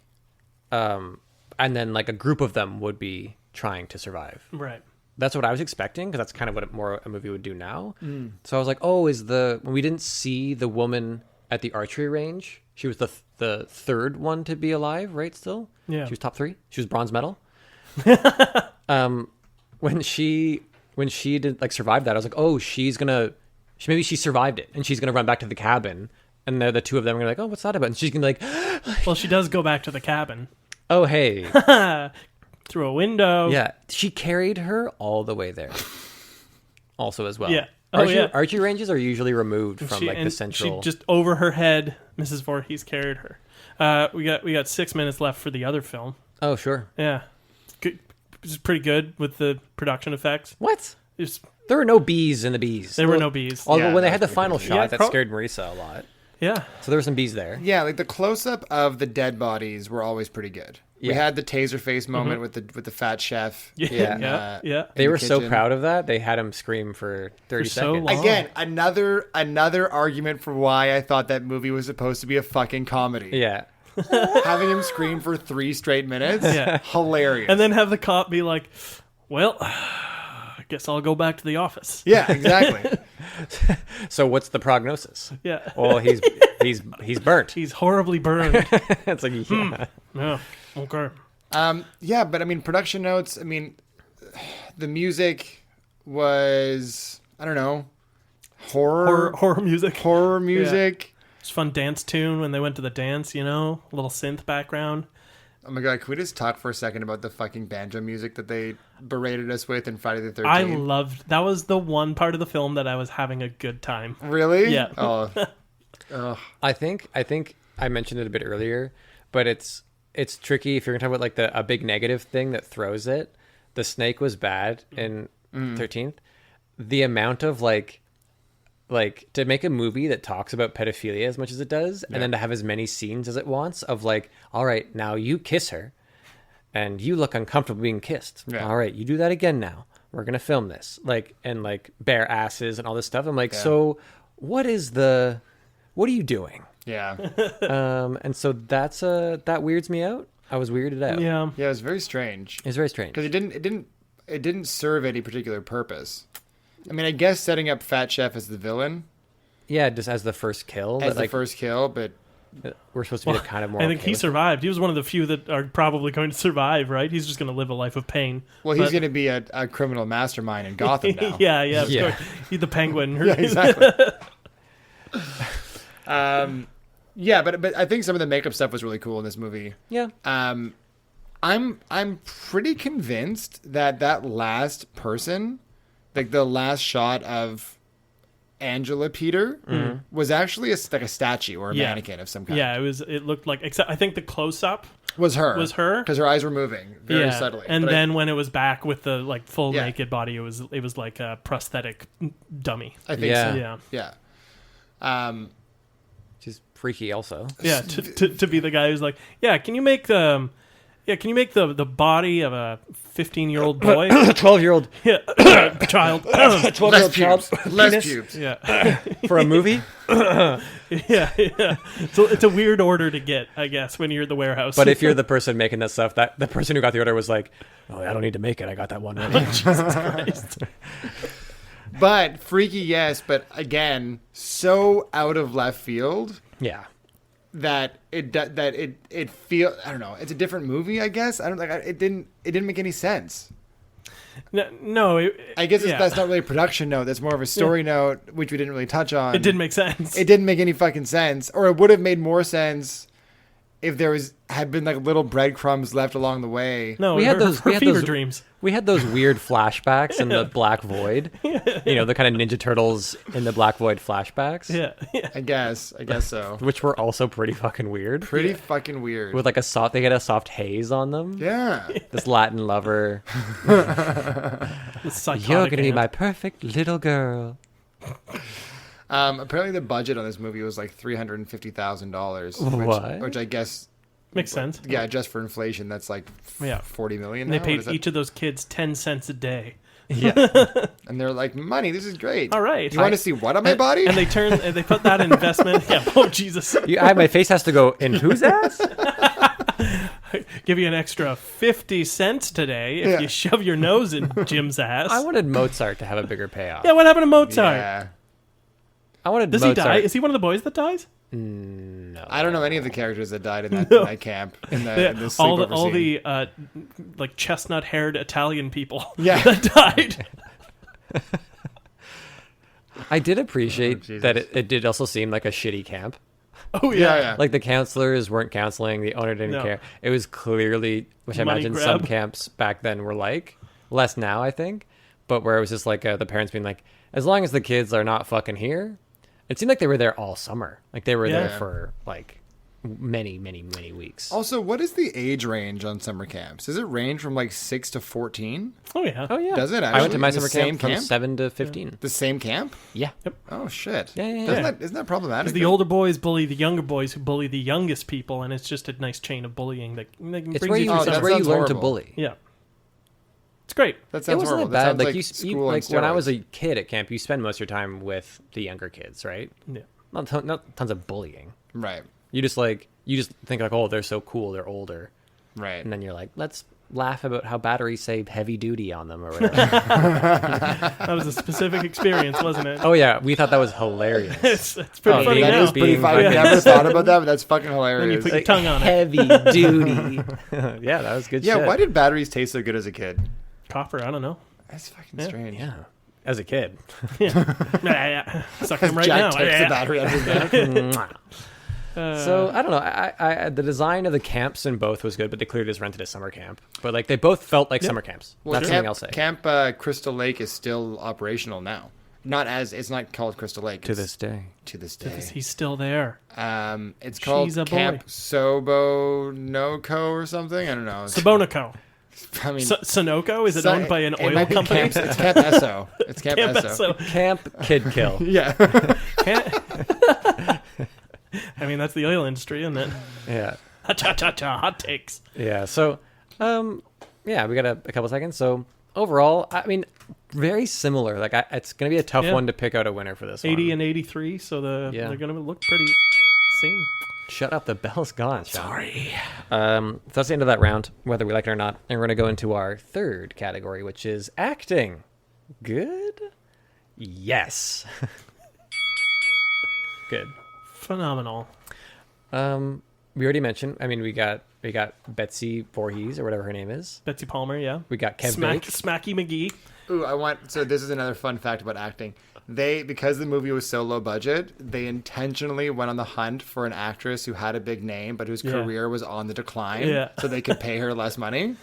and then like a group of them would be trying to survive. Right. That's what I was expecting, because that's kind of what more a movie would do now. So I was like, oh, when we didn't see the woman at the archery range, she was the third one to be alive, right? Still, Yeah. she was top 3. She was bronze medal. When she did like survive that, I was like, oh, maybe she survived it, and she's gonna run back to the cabin, and the two of them are gonna be like, oh, what's that about? And she's gonna be like, Well, she does go back to the cabin. Oh, hey. through a window. Yeah, she carried her all the way there. Also, as well. Yeah. Oh, yeah. Archery ranges are usually removed from the central. She just over her head. Mrs. Voorhees carried her. We got 6 minutes left for the other film. Oh, sure. Yeah, good. It's pretty good with the production effects. What? It's, There were no bees in the bees. there were no bees. Although Yeah, when they that had the was final pretty shot, Yeah, that scared Marisa a lot. Yeah. So there were some bees there. Yeah, like the close up of the dead bodies were always pretty good. We Yeah. had the taser face moment with the fat chef. Yeah. in, Yeah. They in were the so kitchen. proud of that. They had him scream for 30 For so seconds. long. Again, another argument for why I thought that movie was supposed to be a fucking comedy. Yeah. Having him scream for 3 straight minutes, Yeah. hilarious. And then have the cop be like, "Well, I guess I'll go back to the office." yeah, exactly. So what's the prognosis? Yeah. Well, he's burnt. He's horribly burned. It's like, yeah. Yeah. Okay. Yeah, but I mean, production notes. I mean, the music was, I don't know, Horror music. horror music. It's a fun dance tune when they went to the dance, you know? A little synth background. Oh my god, can we just talk for a second about the fucking banjo music that they berated us with in Friday the 13th? I loved that. Was the one part of the film that I was having a good time. Really? Yeah. Oh. I think I mentioned it a bit earlier, but it's tricky if you're gonna talk about like a big negative thing that throws it. The snake was bad in 13th. The amount of like to make a movie that talks about pedophilia as much as it does, and then to have as many scenes as it wants of like, all right, now you kiss her, and you look uncomfortable being kissed. Yeah. All right, you do that again now. We're gonna film this, and bare asses and all this stuff. I'm like, so what are you doing? Yeah. And so that weirds me out. I was weirded out. Yeah. Yeah, it was very strange. It's very strange. Because it didn't serve any particular purpose. I mean, I guess setting up Fat Chef as the villain, Yeah, just as the first kill. as But the like first kill, but we're supposed to be kind of more. I think okay he with it. survived. He was one of the few that are probably going to survive, right? He's just going to live a life of pain. well, he's But- going to be a criminal mastermind in Gotham now. yeah, Yeah. of course. He's the penguin. Yeah, exactly. Yeah, but I think some of the makeup stuff was really cool in this movie. Yeah. I'm pretty convinced that last person, like the last shot of Angela Peter, was actually a statue or a Yeah. mannequin of some kind. Yeah, it looked like, except I think the close up was her because her eyes were moving very subtly. And But then when it was back with the like full Yeah. naked body, it was like a prosthetic dummy. I think Yeah. so. Yeah. Yeah. Which is freaky also. Yeah, to be the guy who's like, can you make the body of a 15-year-old boy? 12-year-old Yeah, child. 12-year-old child Less penis pubes. Yeah, for a movie. yeah. So it's a weird order to get, I guess, when you're at the warehouse. But if you're the person making that stuff, that the person who got the order was like, "Oh, I don't need to make it. I got that one ready." Jesus Christ. But freaky, yes. But again, so out of left field Yeah. that it feel. I don't know. It's a different movie, I guess. I don't like. It didn't make any sense. No, I guess yeah. that's not really a production note. That's more of a story note, which we didn't really touch on. It didn't make sense. It didn't make any fucking sense, or it would have made more sense if there had been like little breadcrumbs left along the way. No, We had those- her we had fever those- dreams. We had those weird flashbacks in the Black Void. You know, the kind of Ninja Turtles in the Black Void flashbacks. Yeah, yeah. I guess so. Which were also pretty fucking weird. Pretty fucking weird. With like they had a soft haze on them. Yeah. This Latin lover. The psychotic You're gonna be aunt. my perfect little girl. Apparently the budget on this movie was like $350,000. What? Which I guess, Makes sense. yeah, just for inflation, that's like Yeah. 40 million. And they now? What paid is that? each of those kids 10 cents a day. Yeah. And they're like, money, this is great. All right. You want to see what on my body? And they put that in investment. Yeah. Oh Jesus. My face has to go in whose ass? Give you an extra 50 cents today if Yeah. you shove your nose in Jim's ass. I wanted Mozart to have a bigger payoff. Yeah. What happened to Mozart? Yeah. I wanted Does Mozart. he die? Is he one of the boys that dies? No. I don't know any of the characters that died in that camp in Yeah, the all sleepover scene. the like chestnut-haired Italian people Yeah. that died. I did appreciate Jesus. that it did also seem like a shitty camp. Oh yeah. Like the counselors weren't counseling, the owner didn't No. care. It was clearly, which I Money imagine grab. some camps back then were like, less now I think, but where it was just like the parents being like, as long as the kids are not fucking here. It seemed like they were there all summer. Like they were there Yeah. for like many weeks. Also, what is the age range on summer camps? Does it range from like 6 to 14? Oh yeah. Oh yeah. Does it I went to actually? my The summer same camp from camp? 7 to 15. The same camp? Yeah. Oh shit. Yeah. Isn't that problematic? Because the older boys bully the younger boys who bully the youngest people, and it's just a nice chain of bullying that brings It's where you you, through it's summer. where you sounds learn to horrible. bully. Yeah. It's great. That It sounds wasn't horrible. that That bad. sounds Like school on like when I was steroids. a kid at camp, you spend most of your time with the younger kids, right? Yeah. Not tons of bullying. Right. You just think like, oh, they're so cool, they're older, Right. and then you're like, let's laugh about how batteries say heavy duty on them or whatever. That was a specific experience, wasn't it? Oh yeah, we thought that was hilarious. It's pretty Oh, funny that That now. is pretty Being funny. I fucking- never thought about that, but that's fucking Then you hilarious. put your tongue on it. Heavy duty. Yeah, that was good. Yeah, shit. why did batteries taste so good as a kid? Copper, I don't know. That's fucking strange. Yeah, as a kid. Yeah. Suck him right Jack now. takes Yeah. the battery out of his neck. So I don't know. I the design of the camps in both was good, but they clearly just rented a summer camp. But like they both felt like summer camps. That's something I'll say. Camp Crystal Lake is still operational now. It's not called Crystal Lake. To it's- this day. To this day. He's still there. It's called She's a boy. Camp Sobonoko or something. I don't know. Sabonico. I mean, Sunoco? Is it owned by an it oil might be company? It's Camp Esso. It's Camp, Camp Esso. Esso. Camp Kid Kill. Yeah. I mean, that's the oil industry, isn't it? Yeah. Ha-cha-cha-cha, hot takes. Yeah. So, yeah, we got a couple seconds. So overall, I mean, very similar. Like it's gonna be a tough Yeah. one to pick out a winner for this 80 one. and 83, so Yeah. they're going to look pretty samey. Shut up, the bell's gone. Sean. Sorry. So that's the end of that round, whether we like it or not. And we're going to go into our third category, which is acting. Good? Yes. Good. Phenomenal. We already mentioned, I mean, we got Betsy Voorhees, or whatever her name is. Betsy Palmer, yeah. We got Kev Bake. Smacky McGee. Ooh, so this is another fun fact about acting. Because the movie was so low budget, they intentionally went on the hunt for an actress who had a big name, but whose Yeah. career was on the decline, Yeah. so they could pay her less money.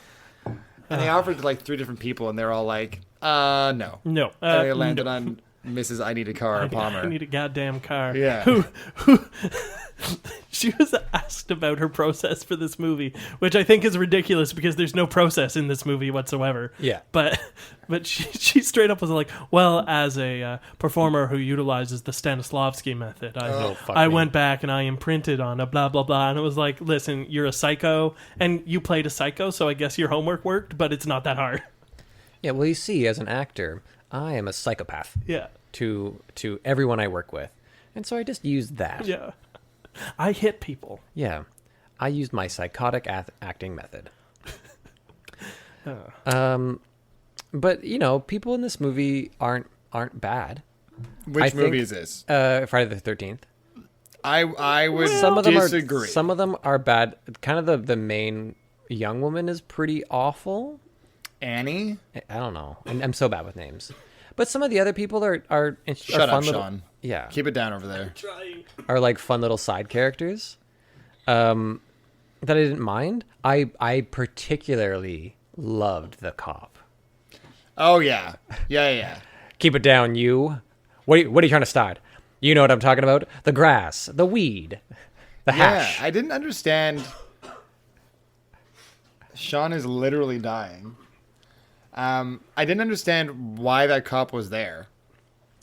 And they offered to like 3 different people, and they're all like, no. No. And they landed on Mrs. I Need a Car Palmer. I need a goddamn car. Yeah. Who she was asked about her process for this movie, which I think is ridiculous because there's no process in this movie whatsoever. Yeah. But she straight up was like, well, as a performer who utilizes the Stanislavski method, I me. went back and I imprinted on a blah, blah, blah. And it was like, listen, you're a psycho and you played a psycho, so I guess your homework worked, but it's not that hard. Yeah, well, you see, as an actor, I am a psychopath Yeah. to everyone I work with. And so I just used that. Yeah. I hit people. Yeah. I used my psychotic acting method. But, you know, people in this movie aren't bad. Which movie is this? Friday the 13th. I would Are disagree. some of them are bad. Kind of the main young woman is pretty awful. Annie? I don't know. I'm so bad with names. But some of the other people are Shut fun up, little, Sean. Yeah. Keep it down over there. Are like fun little side characters that I didn't mind. I particularly loved the cop. Oh, yeah. Yeah. Keep it down, you. What are you trying to start? You know what I'm talking about? The grass, the weed, the hash. Yeah, I didn't understand. Sean is literally dying. I didn't understand why that cop was there.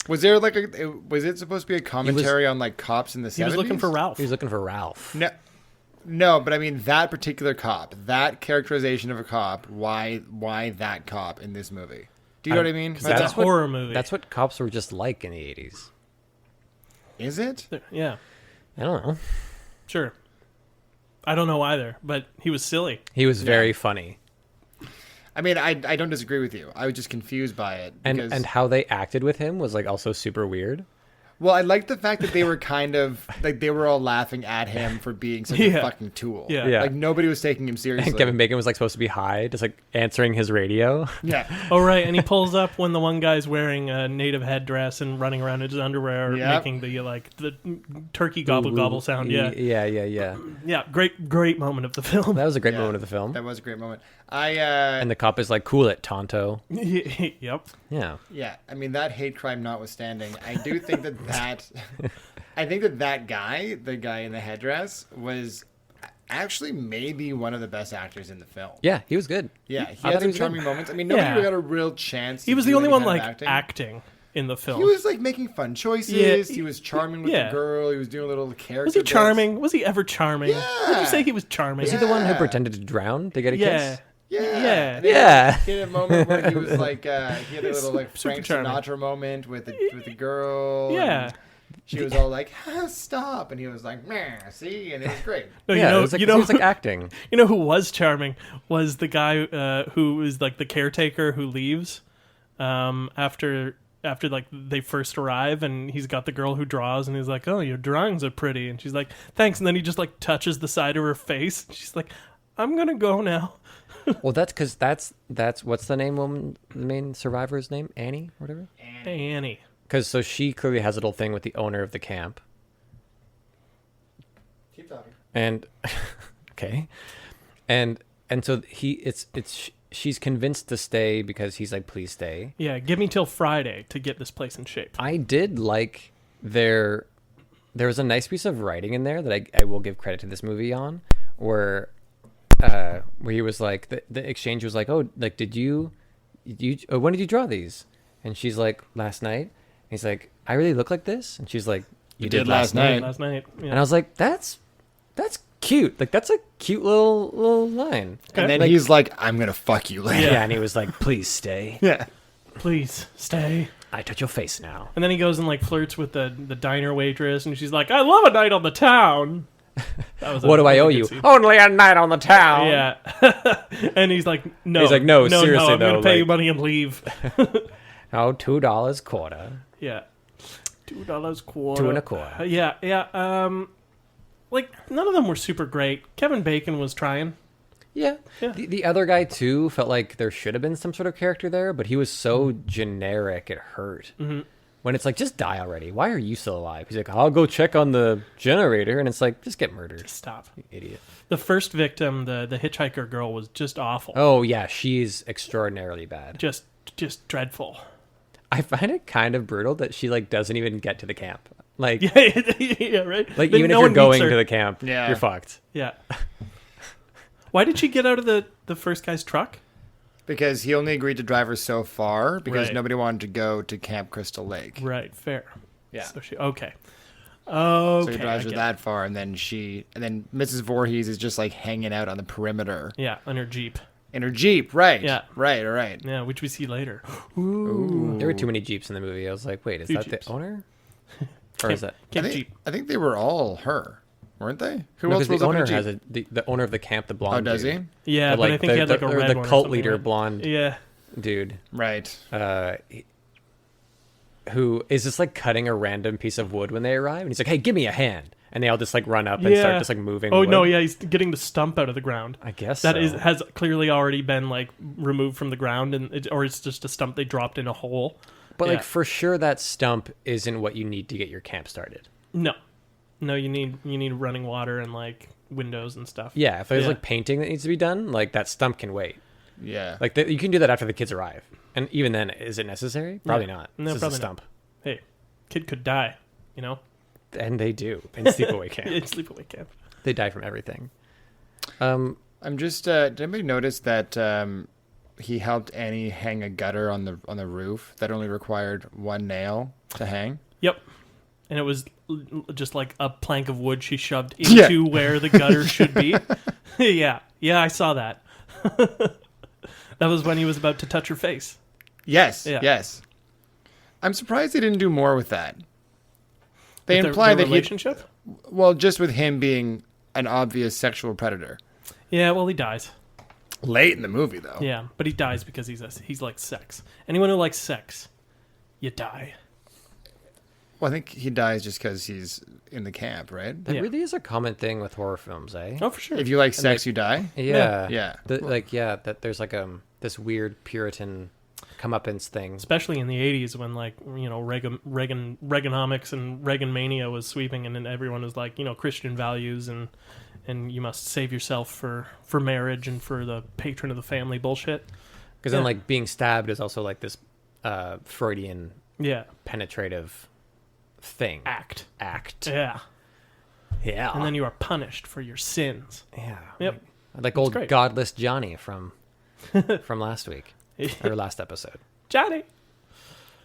Was there was it supposed to be a commentary on like cops in the 70s? He was looking for Ralph. He was looking for Ralph. No, but I mean that particular cop, that characterization of a cop. Why that cop in this movie? Do you know what I mean? It's a horror movie. That's what cops were just like in the 80s. Is it? Yeah. I don't know. Sure. I don't know either, but he was silly. He was very funny. I mean, I don't disagree with you. I was just confused by it. And how they acted with him was like also super weird. Well, I liked the fact that they were kind of like they were all laughing at him for being such a fucking tool. Yeah. Like nobody was taking him seriously. And Kevin Bacon was like supposed to be high, just like answering his radio. Yeah. Oh, right. And he pulls up when the one guy's wearing a native headdress and running around in his underwear, making the turkey gobble gobble sound. Yeah. Yeah. Great moment of the film. That was a great moment of the film. That was a great moment. And the cop is like, "Cool it, Tonto." Yep. Yeah. Yeah, I mean, that hate crime notwithstanding, I do think I think that guy, the guy in the headdress, was actually maybe one of the best actors in the film. Yeah, he was good. Yeah, he had some charming moments. I mean, nobody really got a real chance. He was the only one like acting in the film. He was like making fun choices. He was charming with the girl. He was doing a little character. Was he charming? Was he ever charming? Yeah. Would you say he was charming? Was he the one who pretended to drown to get a kiss? Yeah. He had a moment where he was like, he had a little like Frank Sinatra moment with the girl. Yeah. She was all like, "Stop," and he was like, "Meh, see," and it was great. No, it was like, he was like acting. You know who was charming was the guy who was like the caretaker who leaves after like they first arrive, and he's got the girl who draws, and he's like, "Oh, your drawings are pretty," and she's like, "Thanks," and then he just like touches the side of her face. She's like, "I'm gonna go now." Well, that's because that's what's the main survivor's name? Annie, whatever. Annie. Because so she clearly has a little thing with the owner of the camp. Keep talking. And okay, and so she's convinced to stay because he's like, "Please stay." Yeah, give me till Friday to get this place in shape. I did like there was a nice piece of writing in there that I will give credit to this movie on, where he was like, the exchange was like, "Oh, like when did you draw these?" And she's like, "Last night." And he's like, "I really look like this?" And she's like, "You did last night." Last night. Yeah. And I was like, that's cute. Like, that's a cute little line. Okay. And then he's like, "I'm gonna fuck you later." Yeah, and he was like, "Please stay." Yeah. Please stay. I touch your face now. And then he goes and like flirts with the diner waitress, and she's like, "I love a night on the town." What do I owe you? Scene. Only a night on the town. Yeah. And he's like, "No." He's like, "No, seriously, I'm gonna pay like, you money and leave." Oh, $2 quarter. Yeah. $2 quarter. 2 1/4. Yeah. Like none of them were super great. Kevin Bacon was trying. Yeah. The other guy too felt like there should have been some sort of character there, but he was so generic it hurt. Mm-hmm. When it's like, just die already. Why are you still alive? He's like, "I'll go check on the generator," and it's like, just get murdered. Just stop, you idiot. The first victim, the hitchhiker girl, was just awful. Oh yeah, she's extraordinarily bad. Just dreadful. I find it kind of brutal that she like doesn't even get to the camp. Like, yeah, right. Like, even if you're going to the camp, you're fucked. Yeah. Why did she get out of the first guy's truck? Because he only agreed to drive her so far because nobody wanted to go to Camp Crystal Lake. Right. Fair. Yeah. So she okay. So he drives her that far, and then Mrs. Voorhees is just like hanging out on the perimeter. Yeah, on her Jeep. In her Jeep, right. Yeah. Right. Yeah, which we see later. Ooh. There were too many Jeeps in the movie. I was like, wait, is that Jeeps. the owner? Or is that... I think they were all her, weren't they? Who else was the owner has the owner of the camp, the blonde dude. Oh, does he? Yeah, but I think he had like a red the one or cult something, leader right? blonde dude. Right. Who is just like cutting a random piece of wood when they arrive, and he's like, "Hey, give me a hand." And they all just like run up and start just like moving. Oh wood. no, yeah, he's getting the stump out of the ground. I guess that has clearly already been like removed from the ground, or it's just a stump they dropped in a hole. But like for sure, that stump isn't what you need to get your camp started. No, you need running water and like windows and stuff. Yeah, if there's like painting that needs to be done, like that stump can wait. Yeah, like you can do that after the kids arrive, and even then, is it necessary? Probably not. No, this probably is a stump. Not. Hey, kid could die, you know. And they do in Sleepaway Camp. In Sleepaway Camp, they die from everything. I'm just. Did anybody notice that he helped Annie hang a gutter on the roof that only required one nail to hang? Yep. And it was just like a plank of wood she shoved into where the gutter should be. Yeah, I saw that. That was when he was about to touch her face. Yes, yes. I'm surprised they didn't do more with that. They imply that relationship? Well, just with him being an obvious sexual predator. Yeah, well, he dies. Late in the movie, though. Yeah, but he dies because he's like sex. Anyone who likes sex, you die. Well, I think he dies just because he's in the camp, right? That Yeah. really is a common thing with horror films, eh? Oh, for sure. If you like sex, you die. Yeah. Yeah. That there's like this weird Puritan comeuppance thing. Especially in the 80s when, like, you know, Reaganomics and Reagan mania was sweeping, and then everyone was like, you know, Christian values and you must save yourself for marriage and for the patron of the family bullshit. Because then, like, being stabbed is also like this Freudian penetrative thing. Act. Yeah. And then you are punished for your sins. Yeah. Yep. Like old great. godless Johnny from last week. Or last episode. Johnny.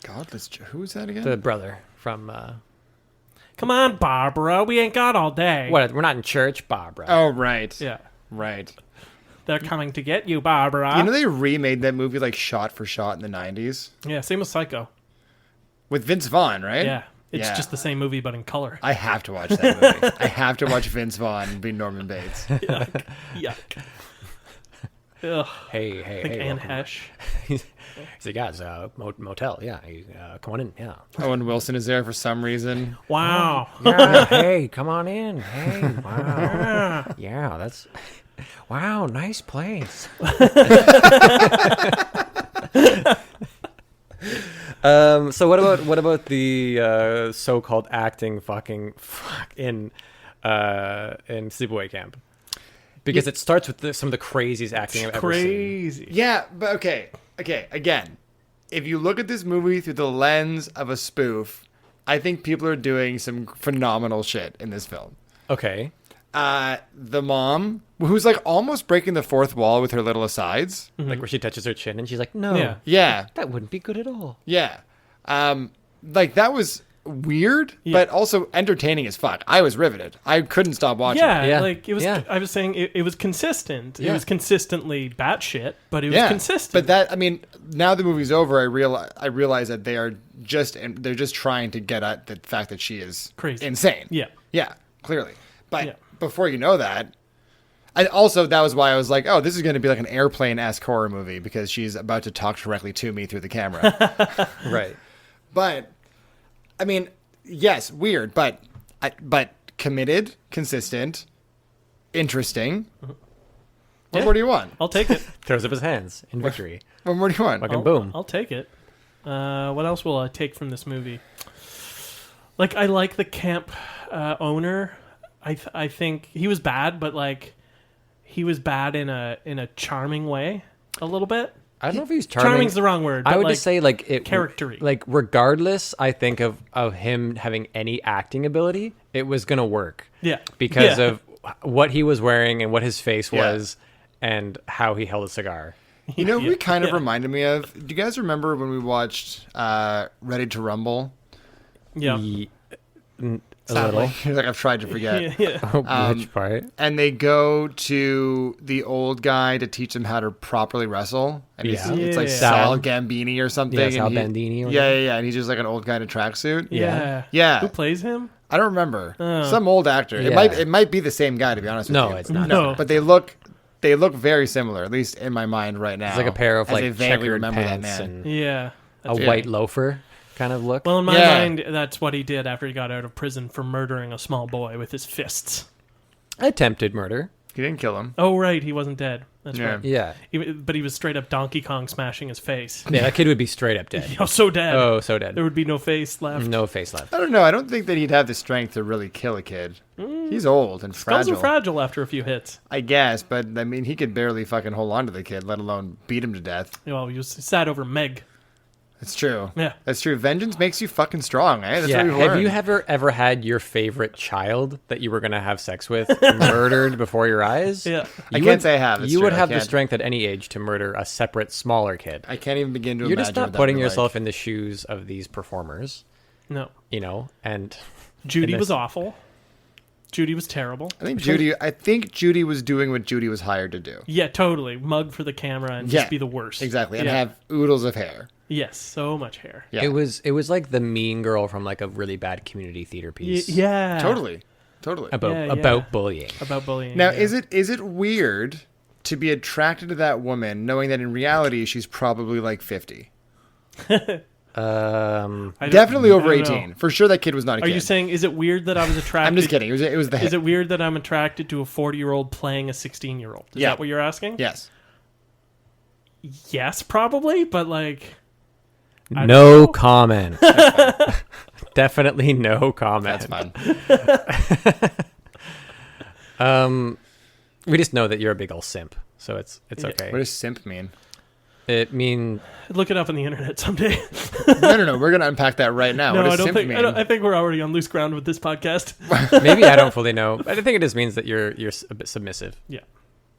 Godless. Who's that again? The brother from... Come on, Barbara. We ain't got all day. What? We're not in church, Barbara. Oh, right. Yeah. Right. They're coming to get you, Barbara. You know they remade that movie like shot for shot in the 90s? Yeah, same with Psycho. With Vince Vaughn, right? Yeah. It's Yeah. just the same movie, but in color. I have to watch that movie. I have to watch Vince Vaughn be Norman Bates. Yuck. Ugh. Hey, I think Anne welcome. Hesh. He's like, yeah, it's a motel. Yeah, come on in. Yeah. Owen Wilson is there for some reason. Wow. Yeah, hey, come on in. Hey, wow. Yeah, that's... Wow, nice place. So what about the so-called acting fuck in Sleepaway Camp? Because it starts with some of the craziest acting I've ever seen. Crazy. Yeah, but okay. Again, if you look at this movie through the lens of a spoof, I think people are doing some phenomenal shit in this film. Okay. The mom, who's like almost breaking the fourth wall with her little asides. Like where she touches her chin and she's like, no, Yeah. Yeah, that wouldn't be good at all. yeah. Like that was weird, but also entertaining as fuck. I was riveted. I couldn't stop watching. Yeah, Yeah. like it was. Yeah. I was saying it was consistent. It Yeah. was consistently batshit, but it was consistent. But that, I mean, now the movie's over, I realize that they're just trying to get at the fact that she is Crazy. insane. Yeah. Yeah, clearly. But Yeah. before you know that, that was why I was like, oh, this is going to be like an Airplane-esque horror movie because she's about to talk directly to me through the camera. Right. But, I mean, yes, weird, but committed, consistent, interesting. What more do you want? I'll take it. Throws up his hands in victory. What more do you want? Fucking boom. I'll take it. What else will I take from this movie? Like, I like the camp owner. I think he was bad, but like he was bad in a charming way, a little bit. I don't know if he's charming. Charming's the wrong word. I but would like, just say like it character-y. Like regardless, I think of him having any acting ability, it was gonna work. Yeah. Because Yeah. of what he was wearing and what his face Yeah. was, and how he held a cigar. You know, who he kind of reminded me of. Do you guys remember when we watched Ready to Rumble? Yeah. A little. He's like, I've tried to forget. Yeah. Which part? And they go to the old guy to teach them how to properly wrestle. And Yeah. it's like Yeah. Sal Gambini or something. Yeah, and Sal Bandini or Yeah. And he's just like an old guy in a tracksuit. Yeah. Yeah. Who plays him? I don't remember. Some old actor. Yeah. It might be the same guy, to be honest with you. No, it's not. No. But they look very similar, at least in my mind right now. It's like a pair of as I like vaguely checkered remember that pants man. and Yeah. a white loafer kind of look. Well, in my Yeah. mind, that's what he did after he got out of prison for murdering a small boy with his fists. Attempted murder. He didn't kill him. Oh, right. He wasn't dead. That's Yeah. right. Yeah. But he was straight up Donkey Kong smashing his face. Yeah, that kid would be straight up dead. Oh, so dead. Oh, so dead. There would be no face left. No face left. I don't know. I don't think that he'd have the strength to really kill a kid. He's old and Skulls fragile. are fragile after a few hits. I guess, but I mean, he could barely fucking hold on to the kid, let alone beat him to death. Well, he was sad over Meg. It's true. Yeah. That's true. Vengeance makes you fucking strong, eh? That's Yeah. what we've Have learned. you ever had your favorite child that you were going to have sex with murdered before your eyes? Yeah. I can't say I have. It's You true, would I have the can't. strength at any age to murder a separate, smaller kid. I can't even begin to You're imagine just not what that putting would be yourself like. in the shoes of these performers, No. and Judy And was this- awful. Judy was terrible. I think Judy was doing what Judy was hired to do. Yeah, totally. Mug for the camera and Yeah. just be the worst. Exactly. And Yeah. have oodles of hair. Yes, so much hair. Yeah. it was like the mean girl from like a really bad community theater piece. Yeah. Totally. About bullying. About bullying. Now, yeah. is it weird to be attracted to that woman knowing that in reality she's probably like 50? Definitely over I don't 18. know. For sure, that kid was not a Are kid. you saying, is it weird that I was attracted? I'm just kidding. It was the Is it weird that I'm attracted to a 40-year-old playing a 16-year-old? Is that what you're asking? Yes. Yes, probably, but like... No comment. Definitely no comment. That's fine. We just know that you're a big old simp, so it's okay. What does simp mean? It mean Look it up on the internet someday. No. We're gonna unpack that right now. No, what I does don't simp think. mean? I think we're already on loose ground with this podcast. maybe I don't fully know. I think it just means that you're a bit submissive. Yeah.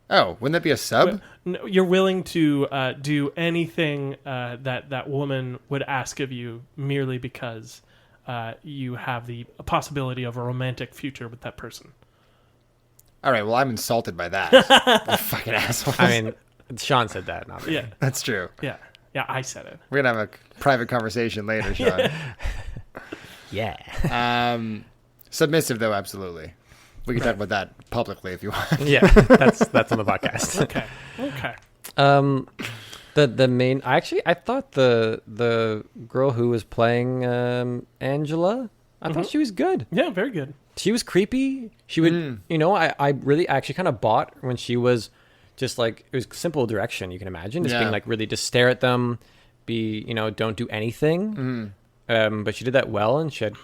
Oh, wouldn't that be a sub? No, you're willing to do anything that woman would ask of you merely because you have the possibility of a romantic future with that person. All right. Well, I'm insulted by that. You fucking asshole. I mean, Sean said that, not me. Yeah. That's true. Yeah. Yeah, I said it. We're gonna have a private conversation later, Sean. Yeah. Submissive though, absolutely. We can talk about that publicly if you want. Yeah. That's on the podcast. Okay. The main I thought the girl who was playing Angela, I thought she was good. Yeah, very good. She was creepy. She would, I really actually kind of bought when she was just like, it was simple direction, you can imagine. Just being like, really just stare at them, don't do anything. But she did that well, and she had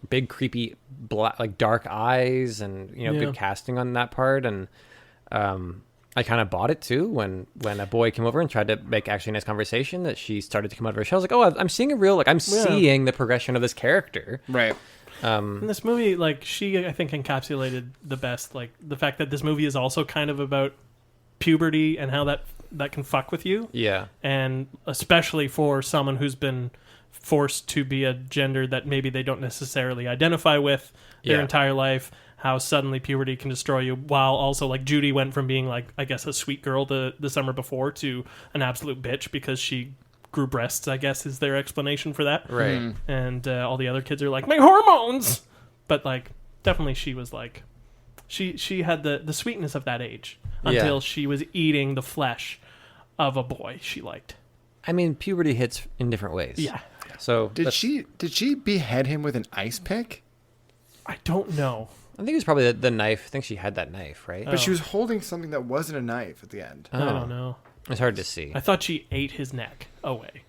big, creepy, black, like dark eyes, and, good casting on that part. And I kind of bought it too when a boy came over and tried to make actually a nice conversation, that she started to come out of her shell. I was like, oh, I'm seeing a real, like, I'm seeing the progression of this character. Right. In this movie, like, she, I think, encapsulated the best, like, the fact that this movie is also kind of about puberty and how that can fuck with you. Yeah. And especially for someone who's been forced to be a gender that maybe they don't necessarily identify with their entire life, how suddenly puberty can destroy you, while also, like, Judy went from being, like, I guess a sweet girl the summer before to an absolute bitch because she grew breasts, I guess, is their explanation for that. Right. And all the other kids are like, my hormones! But, like, definitely she was, like, she had the sweetness of that age until she was eating the flesh of a boy she liked. I mean, puberty hits in different ways. Yeah. So Did she behead him with an ice pick? I don't know. I think it was probably the knife. I think she had that knife, right? But she was holding something that wasn't a knife at the end. I don't know. It's hard to see. I thought she ate his neck away.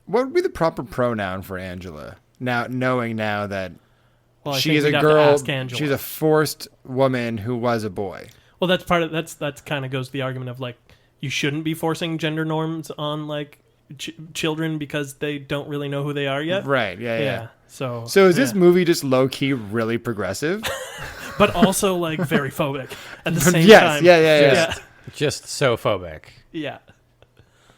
What would be the proper pronoun for Angela? Now, knowing now that Well, I she think is a we'd have to girl, ask Angela. she's a forced woman who was a boy. Well, that's part of that's kind of goes to the argument of, like, you shouldn't be forcing gender norms on, like, children because they don't really know who they are yet. Right? Yeah. So is this movie just low key really progressive? but also, like, very phobic at the same Yes, time. yeah. Just so phobic, Yeah.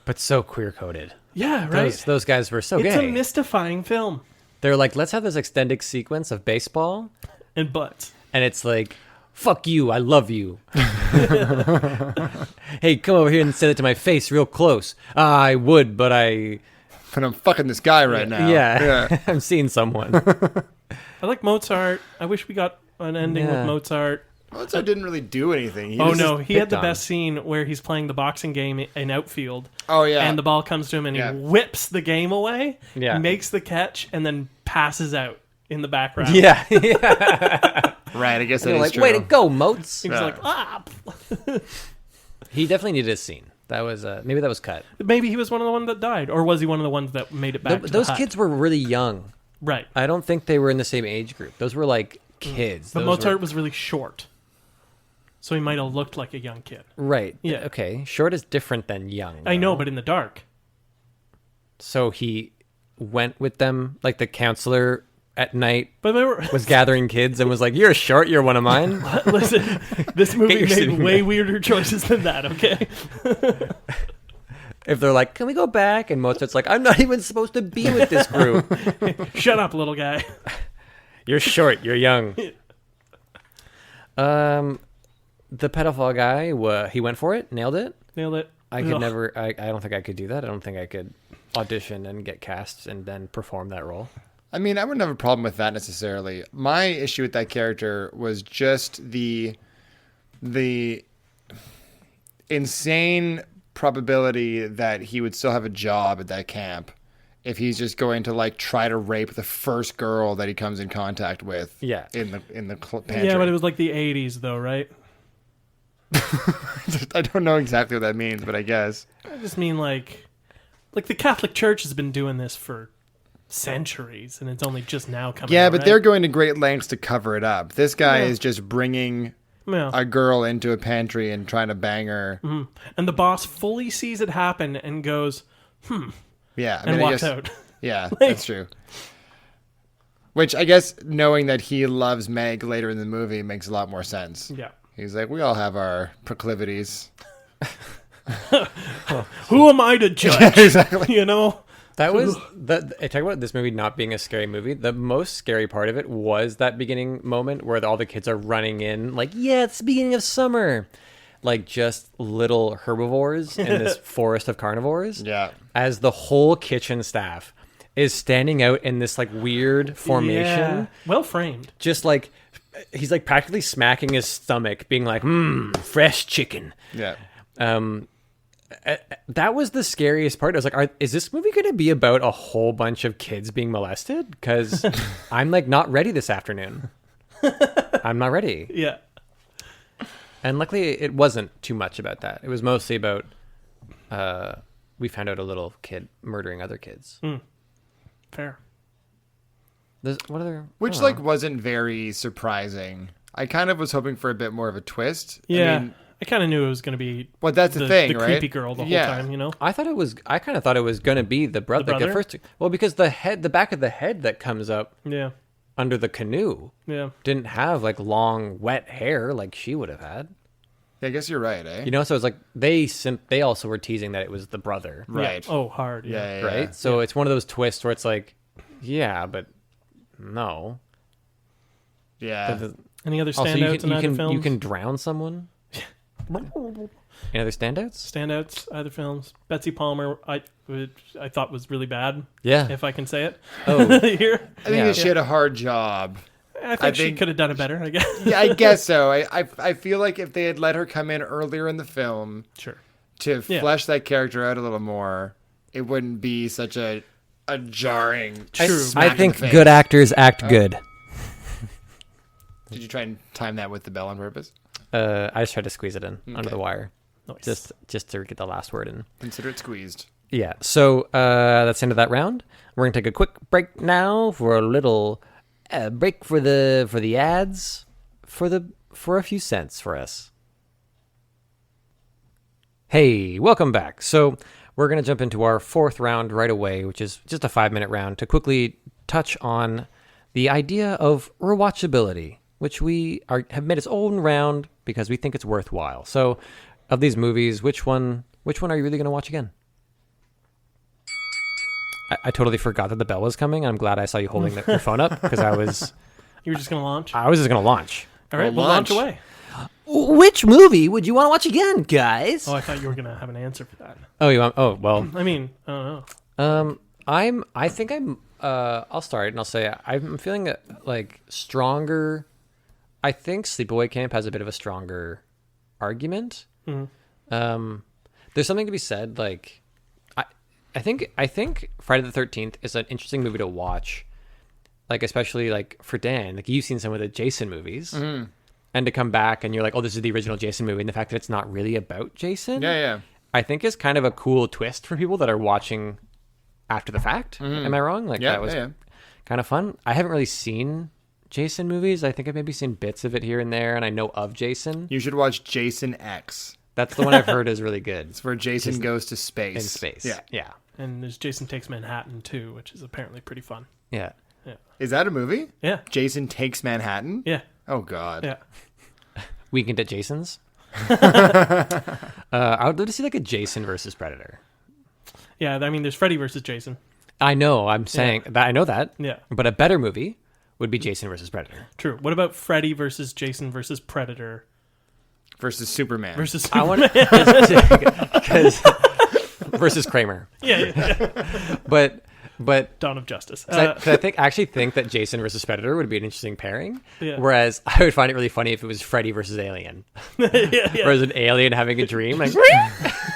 but so queer coded. Yeah, right. Those guys were so It's gay. a mystifying film. They're like, let's have this extended sequence of baseball, And butts. and it's like, fuck you, I love you. Hey, come over here and say it to my face real close. I would, but But I'm fucking this guy right now. yeah. I'm seeing someone. I like Mozart. I wish we got an ending with Mozart. Mozart didn't really do anything. He had the on. best scene where he's playing the boxing game in outfield. Oh, yeah. And the ball comes to him and he whips the game away, Yeah. makes the catch, and then passes out in the background. yeah. Right, I guess that You're is like, true. way to go, Moats. He was like, He definitely needed a scene. That was maybe that was cut. Maybe he was one of the ones that died, or was he one of the ones that made it back? to Those the hut? kids were really young. Right? I don't think they were in the same age group. Those were like kids. But Those Mozart were- was really short, so he might have looked like a young kid. right. Yeah. Okay. Short is different than young. I know, though. but in the dark. So he went with them, like the counselor at night But they were. was gathering kids and was like, "You're short. You're one of mine." Listen, this movie your made sleeping way bag. weirder choices than that. Okay. If they're like, "Can we go back?" and Mozart's like, "I'm not even supposed to be with this group. Shut up, little guy. You're short. You're young." The pedophile guy, he went for it, nailed it. Nailed it. I could Ugh. never. I don't think I could do that. I don't think I could audition and get cast and then perform that role. I mean, I wouldn't have a problem with that necessarily. My issue with that character was just the insane probability that he would still have a job at that camp if he's just going to like try to rape the first girl that he comes in contact with. Yeah. In the pantry. Yeah, but it was like the 80s, though, right? I don't know exactly what that means, but I guess. I just mean like the Catholic Church has been doing this for centuries, and it's only just now coming. Yeah, out, but right? they're going to great lengths to cover it up. This guy is just bringing a girl into a pantry and trying to bang her. Mm-hmm. And the boss fully sees it happen and goes, Yeah, and walks out. Yeah, that's true. Which I guess knowing that he loves Meg later in the movie makes a lot more sense. Yeah. He's like, we all have our proclivities. Who am I to judge? Yeah, exactly. You know? That was talk about this movie not being a scary movie. The most scary part of it was that beginning moment where all the kids are running in, like, yeah, it's the beginning of summer, like just little herbivores in this forest of carnivores. Yeah. As the whole kitchen staff is standing out in this like weird formation, Yeah. Well framed. just like he's like practically smacking his stomach, being like, fresh chicken. Yeah. That was the scariest part. I was like, is this movie going to be about a whole bunch of kids being molested? Because I'm like not ready this afternoon. I'm not ready. Yeah. And luckily it wasn't too much about that. It was mostly about we found out a little kid murdering other kids. Fair. What other? Which like wasn't very surprising. I kind of was hoping for a bit more of a twist. Yeah. I mean, I kind of knew it was going to be well, that's the thing, the right? creepy girl the whole time, you know? I kind of thought it was going to be the brother. The brother? Like at first, well, because the back of the head that comes up Yeah. under the canoe Yeah. didn't have like long wet hair like she would have had. I guess you're right, eh? You know, so it's like they also were teasing that it was the brother, Right. Yeah. Oh, hard. Yeah. Yeah. right? So it's one of those twists where it's like, yeah, but no. Yeah. Any other Also, standouts in either films? you can drown someone. Any other standouts? Standouts, either films. Betsy Palmer, I thought was really bad. Yeah. If I can say it. Oh. Here. I think that she had a hard job. I think she could have done it better, I guess. Yeah, I guess so. I feel like if they had let her come in earlier in the film Sure. to flesh that character out a little more, it wouldn't be such a jarring smack I in the think face. good actors act good. Did you try and time that with the bell on purpose? I just tried to squeeze it in under the wire, Nice. just to get the last word in. Consider it squeezed. Yeah. So that's the end of that round. We're gonna take a quick break now for a little break for the ads for a few cents for us. Hey, welcome back. So we're gonna jump into our fourth round right away, which is just a 5-minute round to quickly touch on the idea of rewatchability, which have made its own round because we think it's worthwhile. So, of these movies, which one are you really going to watch again? I totally forgot that the bell was coming. I'm glad I saw you holding your phone up because You were just going to launch? I was just going to launch. All right, we'll launch away. Which movie would you want to watch again, guys? Oh, I thought you were going to have an answer for that. Oh, you want? Oh, well. I mean, I don't know. I'll start and I'll say I'm feeling like stronger. I think Sleepaway Camp has a bit of a stronger argument. Mm-hmm. There's something to be said. Like, I think Friday the 13th is an interesting movie to watch. Like, especially like for Dan, like you've seen some of the Jason movies, and to come back and you're like, oh, this is the original Jason movie, and the fact that it's not really about Jason, Yeah. I think is kind of a cool twist for people that are watching after the fact. Am I wrong? Like that was kind of fun. I haven't really seen Jason movies. I think I've maybe seen bits of it here and there, and I know of Jason. You should watch Jason X. That's the one I've heard is really good. It's where Jason goes to space. In space. Yeah. And there's Jason Takes Manhattan, too, which is apparently pretty fun. Yeah. Is that a movie? Yeah. Jason Takes Manhattan? Yeah. Oh, God. Yeah. Weekend at Jason's. I would love to see like a Jason versus Predator. Yeah, I mean, there's Freddy versus Jason. I know. I'm saying that. I know that. Yeah. But a better movie would be Jason versus Predator. True. What about Freddy versus Jason versus Predator Versus Superman. versus I Superman? want because versus Kramer. Yeah. But Dawn of Justice. 'cause I actually think that Jason versus Predator would be an interesting pairing. Yeah. Whereas I would find it really funny if it was Freddy versus Alien. yeah. Or as an alien having a dream, like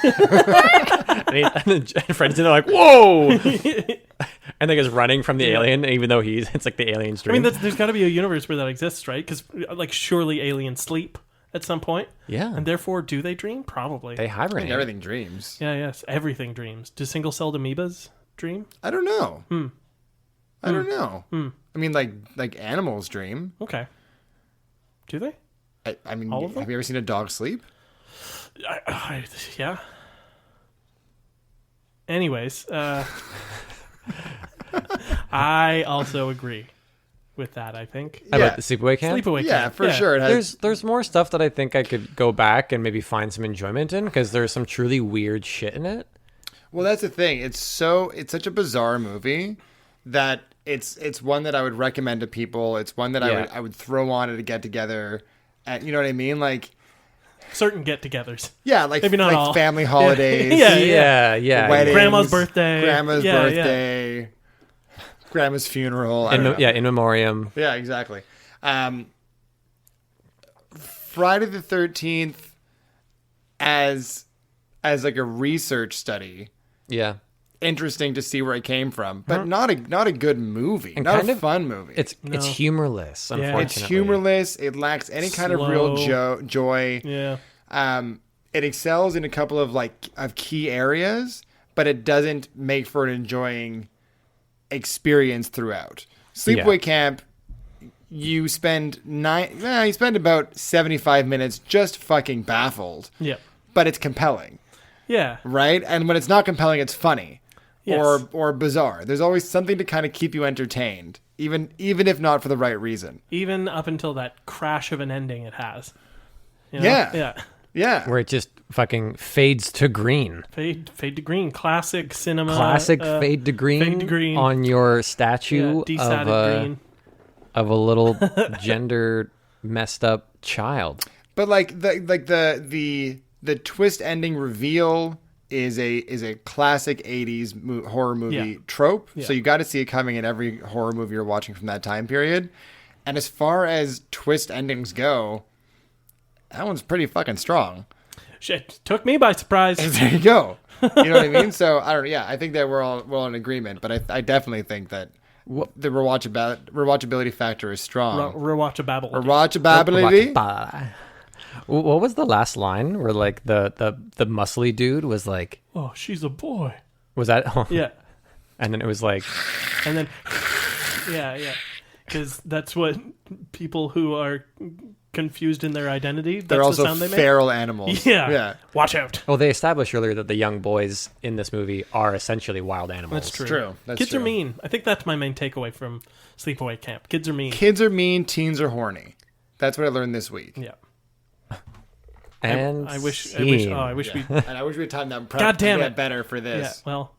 and Fred's in there like, whoa! And then he's running from the alien, even though it's like the alien's dream. I mean, there's got to be a universe where that exists, right? Because, like, surely aliens sleep at some point. Yeah. And therefore, do they dream? Probably. They hibernate. Everything dreams. Yeah, yes. Everything dreams. Do single-celled amoebas dream? I don't know. I don't know. I mean, like animals dream. Okay. Do they? I mean, All of them? have you ever seen a dog sleep? Yeah. Anyways, I also agree with that, I think. About the sleepaway camp? Sleepaway Yeah, camp. for sure. It has, There's more stuff that I think I could go back and maybe find some enjoyment in because there's some truly weird shit in it. well, that's the thing. It's such a bizarre movie that it's one that I would recommend to people. It's one that I would throw on at a get together, and you know what I mean, like. Certain get-togethers. Yeah, like Maybe not like all. family holidays. Yeah. Weddings, Grandma's birthday. Grandma's Yeah, birthday. Grandma's funeral. I don't know. In memoriam. Yeah, exactly. Friday the 13th as like a research study. Yeah. Interesting to see where it came from, but not a good movie, And not kind a of- fun movie. It's humorless, Yeah. unfortunately. It's humorless. It lacks any kind of real joy. Yeah. It excels in a couple of key areas, but it doesn't make for an enjoying experience throughout. Sleepaway Camp, you spend about 75 minutes just fucking baffled. Yeah. But it's compelling, Yeah. right? And when it's not compelling, it's funny. Yes. Or bizarre. There's always something to kind of keep you entertained, even if not for the right reason. Even up until that crash of an ending it has. You know? Yeah. Yeah. Yeah. Where it just fucking fades to green. Fade to green. Classic cinema. Classic fade to green. Fade to green. On your statue desatted green. of a little gender messed up child. But the twist ending reveal is a classic 80s horror movie trope. Yeah. So you got to see it coming in every horror movie you're watching from that time period. And as far as twist endings go, that one's pretty fucking strong. Shit. Took me by surprise. There you go. You know what I mean? So I don't. Yeah, I think that we're all in agreement. But I definitely think that the rewatchability factor is strong. Rewatchable. Rewatchability. What was the last line where like the muscly dude was like, Oh, she's a boy. was that? Yeah. And then it was like, And then, yeah. Because that's what people who are confused in their identity, that's They're the also sound they make. feral animals. Yeah. Yeah. Watch out. well, they established earlier that the young boys in this movie are essentially wild animals. That's true. True. That's Kids true. are mean. I think that's my main takeaway from Sleepaway Camp. Kids are mean. Kids are mean. Teens are horny. That's what I learned this week. Yeah. And I wish scene. I wish we And I wish we timed that God damn it. better for Yeah, this. well,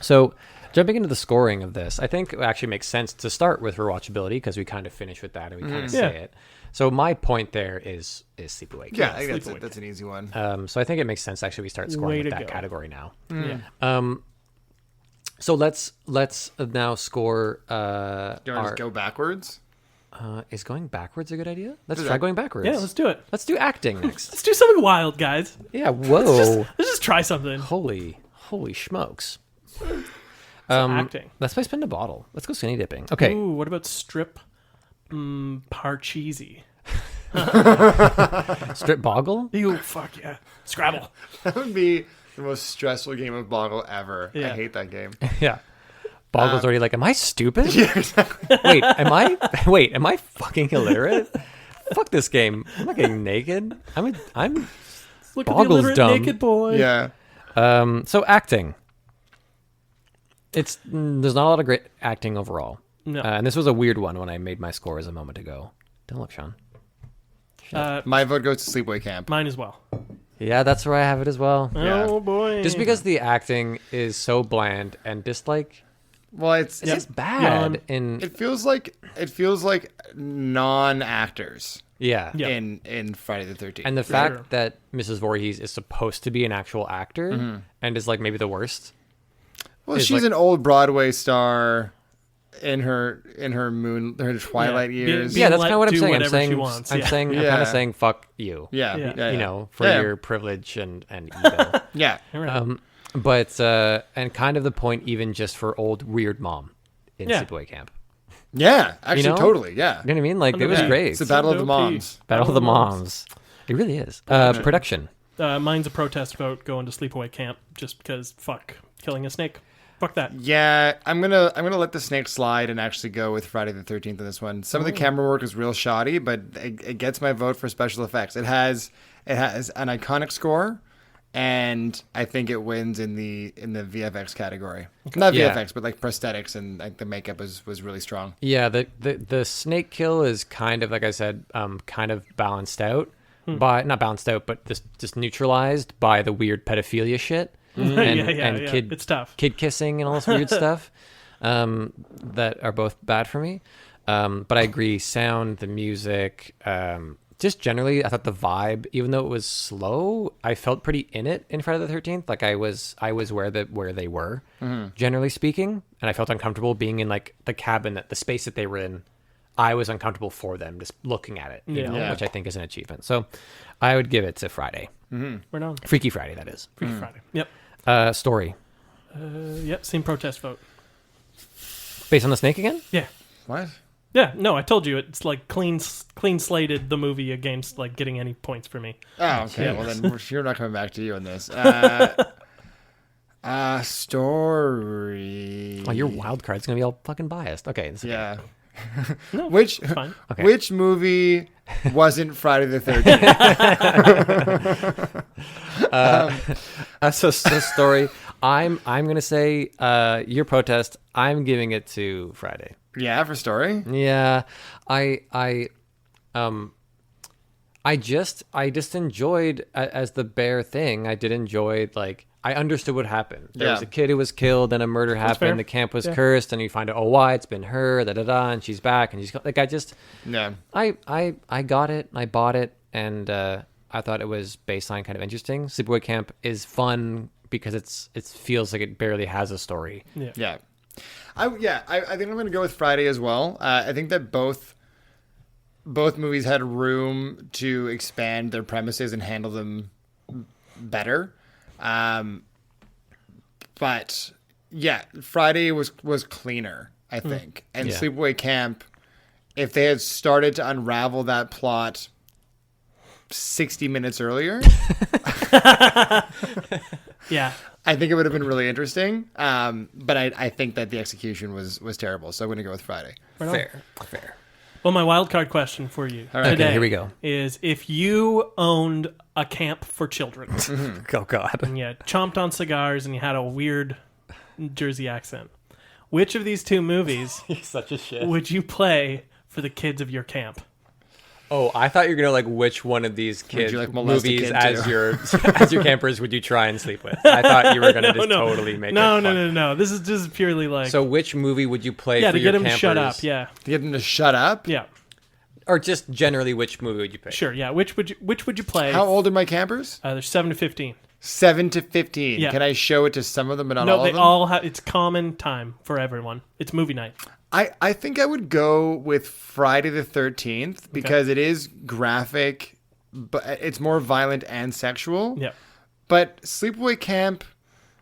So, jumping into the scoring of this, I think it actually makes sense to start with rewatchability because we kind of finish with that and we kind of say Yeah. it. So, my point there is Sleepaway Camp. Yeah, I think Sleepaway that's an easy one. So I think it makes sense actually we start Way scoring with to that go. category now. yeah. So let's now score. Do you want to just go backwards? Is going backwards a good idea? Let's Do try that. going backwards. Yeah, let's do it. Let's do acting next. Let's do something wild, guys. Yeah. Whoa. Let's just try something. Holy smokes. Acting. Let's play spin the bottle. Let's go skinny dipping. Okay. Ooh, what about strip parcheesi? Strip boggle. Ew, fuck yeah. Scrabble. That would be the most stressful game of Boggle ever. I Yeah. hate that game. Yeah. Boggle's already like, am I stupid? Yeah, exactly. Wait, am I fucking illiterate? Fuck this game. I'm not getting naked. I'm Look at the Boggle's illiterate dumb. naked boy. Yeah. so acting. There's not a lot of great acting overall. No. And this was a weird one when I made my scores a moment ago. Don't look, Sean. My vote goes to Sleepaway Camp. Mine as well. Yeah, that's where I have it as well. Yeah. Oh boy. Just because the acting is so bland and just like Well, it's just bad in it feels like non-actors yeah. Yeah. in Friday the 13th. And the Sure. fact that Mrs. Voorhees is supposed to be an actual actor and is like maybe the worst. well, is she's like- an old Broadway star. in her twilight years. Being Yeah, that's kind of what I'm do saying. I'm whatever saying she wants, I'm yeah. saying I'm Yeah. kind of saying fuck you. Yeah, Yeah. yeah, You yeah. know, for Yeah. your privilege and ego. Yeah. But and kind of the point even just for old weird mom in Yeah. Sleepaway Camp. Yeah, actually, You know? totally. Yeah. You know what I mean? Like it was Yeah. great. It's the Battle of the OP. Moms. Battle of the Moms. It really is. Production. Mine's a protest vote going to Sleepaway Camp just because fuck killing a snake. Fuck that. Yeah, I'm gonna let the snake slide and actually go with Friday the 13th on this one. Some of the camera work is real shoddy, but it gets my vote for special effects. It has an iconic score, and I think it wins in the VFX category. Not Yeah. VFX, but like prosthetics and like the makeup was really strong. Yeah, the snake kill is kind of like I said, kind of balanced out by not balanced out, but just neutralized by the weird pedophilia shit and Yeah. kid It's tough. kid kissing and all this weird stuff that are both bad for me. But I agree, sound, the music, just generally, I thought the vibe, even though it was slow, I felt pretty in it in Friday the 13th. Like I was where they were, generally speaking, and I felt uncomfortable being in like the cabin, the space that they were in. I was uncomfortable for them just looking at it, you know, Yeah. which I think is an achievement. So I would give it to Friday. We're done. Freaky Friday, that is. Freaky Friday. Yep. Story. Yep. Same protest vote. Based on the snake again? Yeah. What? Yeah. No, I told you it's like clean slated the movie against like getting any points for me. Oh, okay. Yeah. Well, then you're not coming back to you on this. Story. Oh, your wild card's going to be all fucking biased. Okay. This is Yeah. No, Which it's fine. Okay. which movie wasn't Friday the 13th? So story. I'm gonna say your protest. I'm giving it to Friday. Yeah, for story. Yeah, I just enjoyed as the bear thing. I did enjoy like I understood what happened. There was Yeah. a kid who was killed, and a murder fair. happened. The camp was cursed, and you find out why it's been her. And she's back, and she's like Yeah. I got it. I bought it, and I thought it was baseline kind of interesting. Sleepaway Camp is fun because it feels like it barely has a story. Yeah. I think I'm going to go with Friday as well. I think that both movies had room to expand their premises and handle them better. But yeah, Friday was cleaner, I think. And Yeah. Sleepaway Camp, if they had started to unravel that plot 60 minutes earlier, Yeah. I think it would have been really interesting. But I think that the execution was terrible. So I'm going to go with Friday. Fair. Well, my wild card question for you right. today Okay, here we go. is if you owned a camp for children Oh God. and you chomped on cigars and you had a weird Jersey accent, which of these two movies He's such a shit. would you play for the kids of your camp? Oh, I thought you were gonna like which one of these kids you, like, molest a movies kid, as too? your as your campers would you try and sleep with? I thought you were gonna totally make it fun. No. This is just purely like So which movie would you play yeah for to your get him to campers? shut up. Yeah, To get them to shut up? yeah, Or just generally which movie would you pick? sure. Yeah, which would you play? How old are my campers? They're 7 to 15. 7 to 15. Yeah. Can I show it to some of them but not No, all they of them? all have. It's common time for everyone. It's movie night. I think I would go with Friday the 13th because it is graphic, but it's more violent and sexual. Yeah, But Sleepaway Camp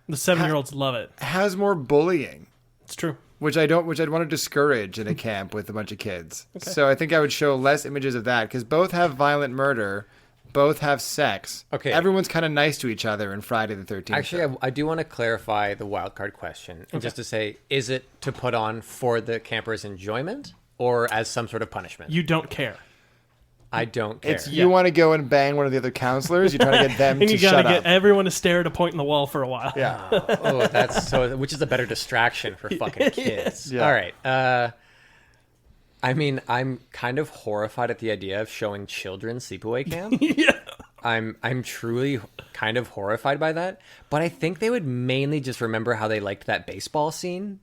the 7-year-olds love it. has more bullying, It's true. which I'd want to discourage in a camp with a bunch of kids. So I think I would show less images of that because both have violent murder, both have sex. Okay. Everyone's kind of nice to each other in Friday the 13th. Actually, I do want to clarify the wild card question, and just to say, is it to put on for the campers' enjoyment or as some sort of punishment? You don't care. I don't care. It's you want to go and bang one of the other counselors. You try to get them And to you gotta shut get up. everyone to stare at a point in the wall for a while. Yeah. Oh, that's so. Which is a better distraction for fucking kids? Yeah. All right. I mean, I'm kind of horrified at the idea of showing children Sleepaway Camp. Yeah. I'm truly kind of horrified by that. But I think they would mainly just remember how they liked that baseball scene.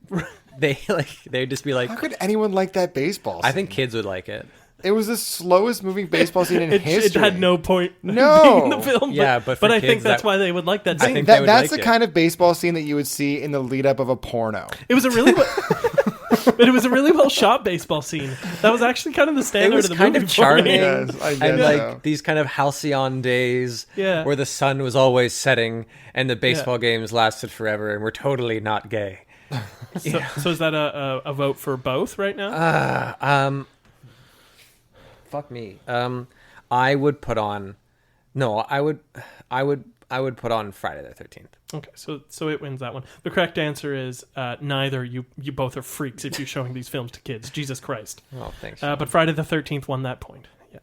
They'd just be like, How could anyone like that baseball scene? I think kids would like it. It was the slowest moving baseball scene in It history. had no point No. being in the film. Yeah, but for I think kids, that's that- why they would like that I scene. think they would That's like the it. kind of baseball scene that you would see in the lead up of a porno. It was a really But it was a really well shot baseball scene. That was actually kind of the It standard was of the kind movie of for charming, me. Yes, I guess and like so. these kind of halcyon days, Yeah. where the sun was always setting and the baseball games lasted forever, and we're totally not gay. So is that a vote for both right now? Fuck me. I would put on. No, I would put on Friday the 13th. Okay, so it wins that one. The correct answer is neither. You both are freaks if you're showing these films to kids. Jesus Christ. Oh, thanks. But Friday the 13th won that point. Yeah.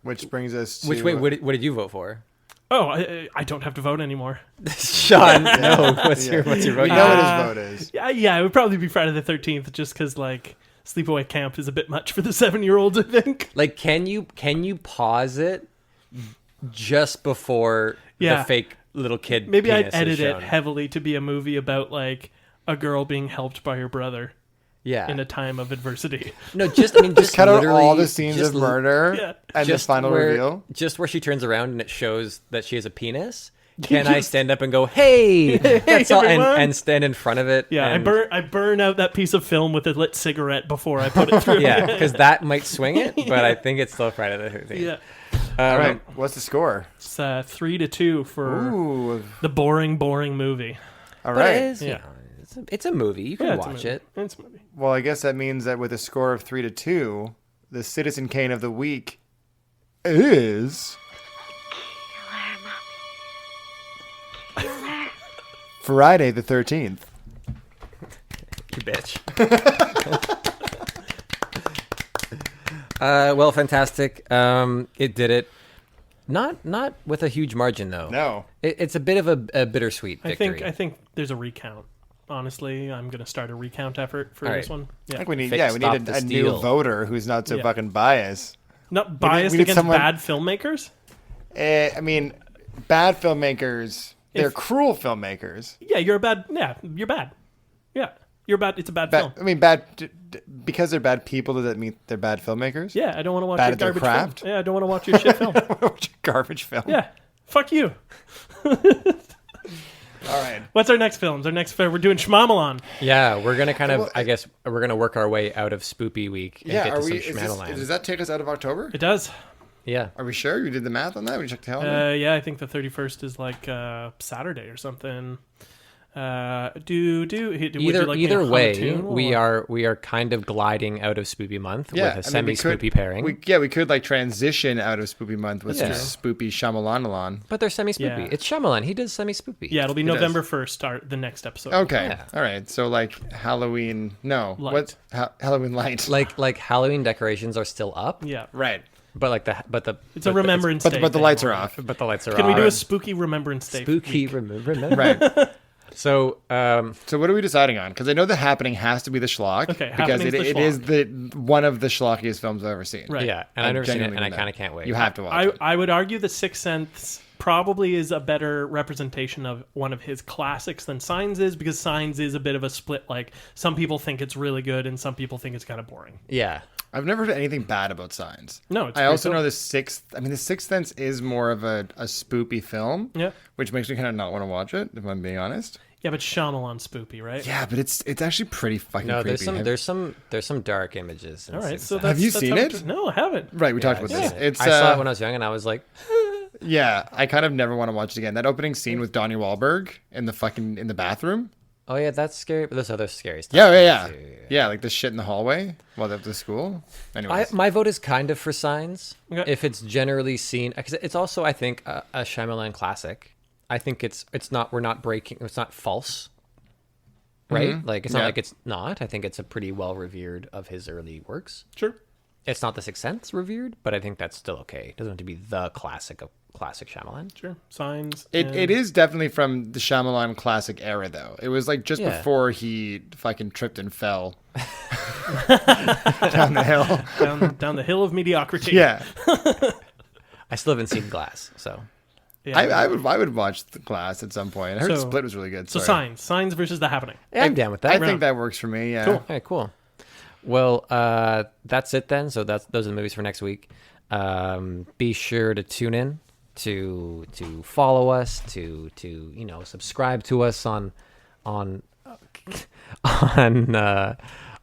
Which brings us to... Which way? What did you vote for? Oh, I don't have to vote anymore. Sean, no. What's your vote? We know what his vote is. Yeah, it would probably be Friday the 13th just because, like, Sleepaway Camp is a bit much for the 7-year-olds, I think. Like, can you pause it just before Yeah. the fake little kid? Maybe penis I'd edit is it shown? heavily to be a movie about, like, a girl being helped by her brother Yeah. in a time of adversity. No, just Cut out literally all the scenes just of murder Yeah. and the just final where, reveal. Just where she turns around and it shows that she has a penis. Can I stand up and go, "Hey, that's all," everyone. and stand in front of it? Yeah, and, I burn out that piece of film with a lit cigarette before I put it through. Yeah, because that might swing it, but I think it's still Friday the 13th. Yeah. All right, what's the score? It's 3-2 for Ooh, the boring movie. all But right. it is, Yeah. it's a movie. You can Yeah, it's a watch movie. it. It's a movie. Well, I guess that means that with a score of 3-2, the Citizen Kane of the week is Friday the 13th. You bitch. Well, fantastic. It did it. Not with a huge margin though. No. It's a bit of a bittersweet victory. I think there's a recount. Honestly, I'm going to start a recount effort for All this right. one. I Yeah. think we need Stop the a new steal. voter who's not so Yeah. fucking biased. Not biased we need against someone- bad filmmakers. I mean, bad filmmakers, they're cruel filmmakers. Yeah, you're bad. Yeah, you're bad. It's a bad film. I mean, bad because they're bad people. Does that mean they're bad filmmakers? Yeah, I don't want to watch Bad your at their garbage craft? film. Yeah, I don't want to watch your shit film. Garbage film. Yeah, fuck you. All right. What's our next films? Our next film, we're doing Shmamalan. Yeah, we're gonna kind of. Well, I guess we're gonna work our way out of Spoopy Week and get Yeah. to Are some we? Schmanaland. Does that take us out of October? It does. Yeah. Are we sure? You did the math on that? We checked the calendar. Yeah, I think the 31st is like Saturday or something. Would you like me to Either hum a way, tune, we or- are kind of gliding out of Spoopy Month Yeah, with a I mean, we semi-spoopy could- pairing. We could like transition out of Spoopy Month with Yeah. just Spoopy Shyamalan. But they're semi-spoopy. Yeah. It's Shyamalan. He does semi-spoopy. Yeah, it'll be does. November 1st. Start the next episode. Okay. Yeah. All right. So like Halloween. No. Light. What? Halloween light. Like Halloween decorations are still up, Yeah, Right. but it's a remembrance day. But the lights thing. are off. But the lights are Can we on. do a spooky remembrance day? spooky? week? Remember? Right. So So what are we deciding on? Because I know The Happening has to be the schlock. Okay, because Happening's it the is the one of the schlockiest films I've ever seen. Right. yeah, and I've never seen it, genuinely and I mean that. kind of can't wait. You have to watch it. I would argue The Sixth Sense probably is a better representation of one of his classics than Signs is, because Signs is a bit of a split. Like, some people think it's really good and some people think it's kind of boring. Yeah, I've never heard anything bad about Signs. No, it's I a great also film. know The Sixth Sense is more of a spoopy film. Yeah. Which makes me kind of not want to watch it, if I'm being honest. Yeah, but Shyamalan spoopy, right? Yeah, but it's actually pretty fucking no, creepy. there's some dark images. All right, Sixth so Sense. that's, Have you that's seen how it? No, I haven't. Right, we talked I've about this. seen it. It's I saw it when I was young, and I was like, yeah, I kind of never want to watch it again. That opening scene with Donnie Wahlberg in the bathroom. oh yeah, that's scary. But there's other scary stuff. Yeah. too. Yeah, like the shit in the hallway while they're at the school. Anyways. My vote is kind of for Signs. Okay. If it's generally seen, because it's also, I think, a Shyamalan classic. I think it's not, we're not breaking, it's not false, right? Like, it's not Yeah. like it's not. I think it's a pretty well revered of his early works. Sure. It's not The Sixth Sense revered, but I think that's still okay. It doesn't have to be the classic of classic Shyamalan. Sure. Signs. It is definitely from the Shyamalan classic era, though. It was like just Yeah. before he fucking tripped and fell down the hill. down the hill of mediocrity. Yeah, I still haven't seen Glass, so Yeah. I would watch The Glass at some point. I heard So- Split was really good. So Sorry. Signs versus The Happening. yeah, I'm down with that. I think that works for me. Yeah. Cool. Okay, cool. Well, that's it then. So those are the movies for next week. Be sure to tune in to follow us, to subscribe to us on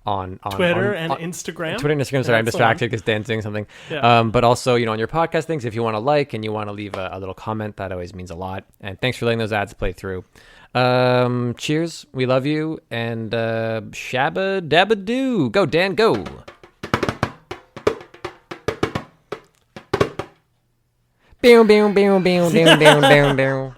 on Twitter and Instagram. Twitter and Instagram. Sorry, I'm distracted because Dan's doing something. Yeah. But also, on your podcast things, if you want to like and you want to leave a little comment, that always means a lot. And thanks for letting those ads play through. Cheers. We love you. And shabba dabba doo. Go, Dan, go. Boom, boom, boom, boom, boom, boom, boom, boom.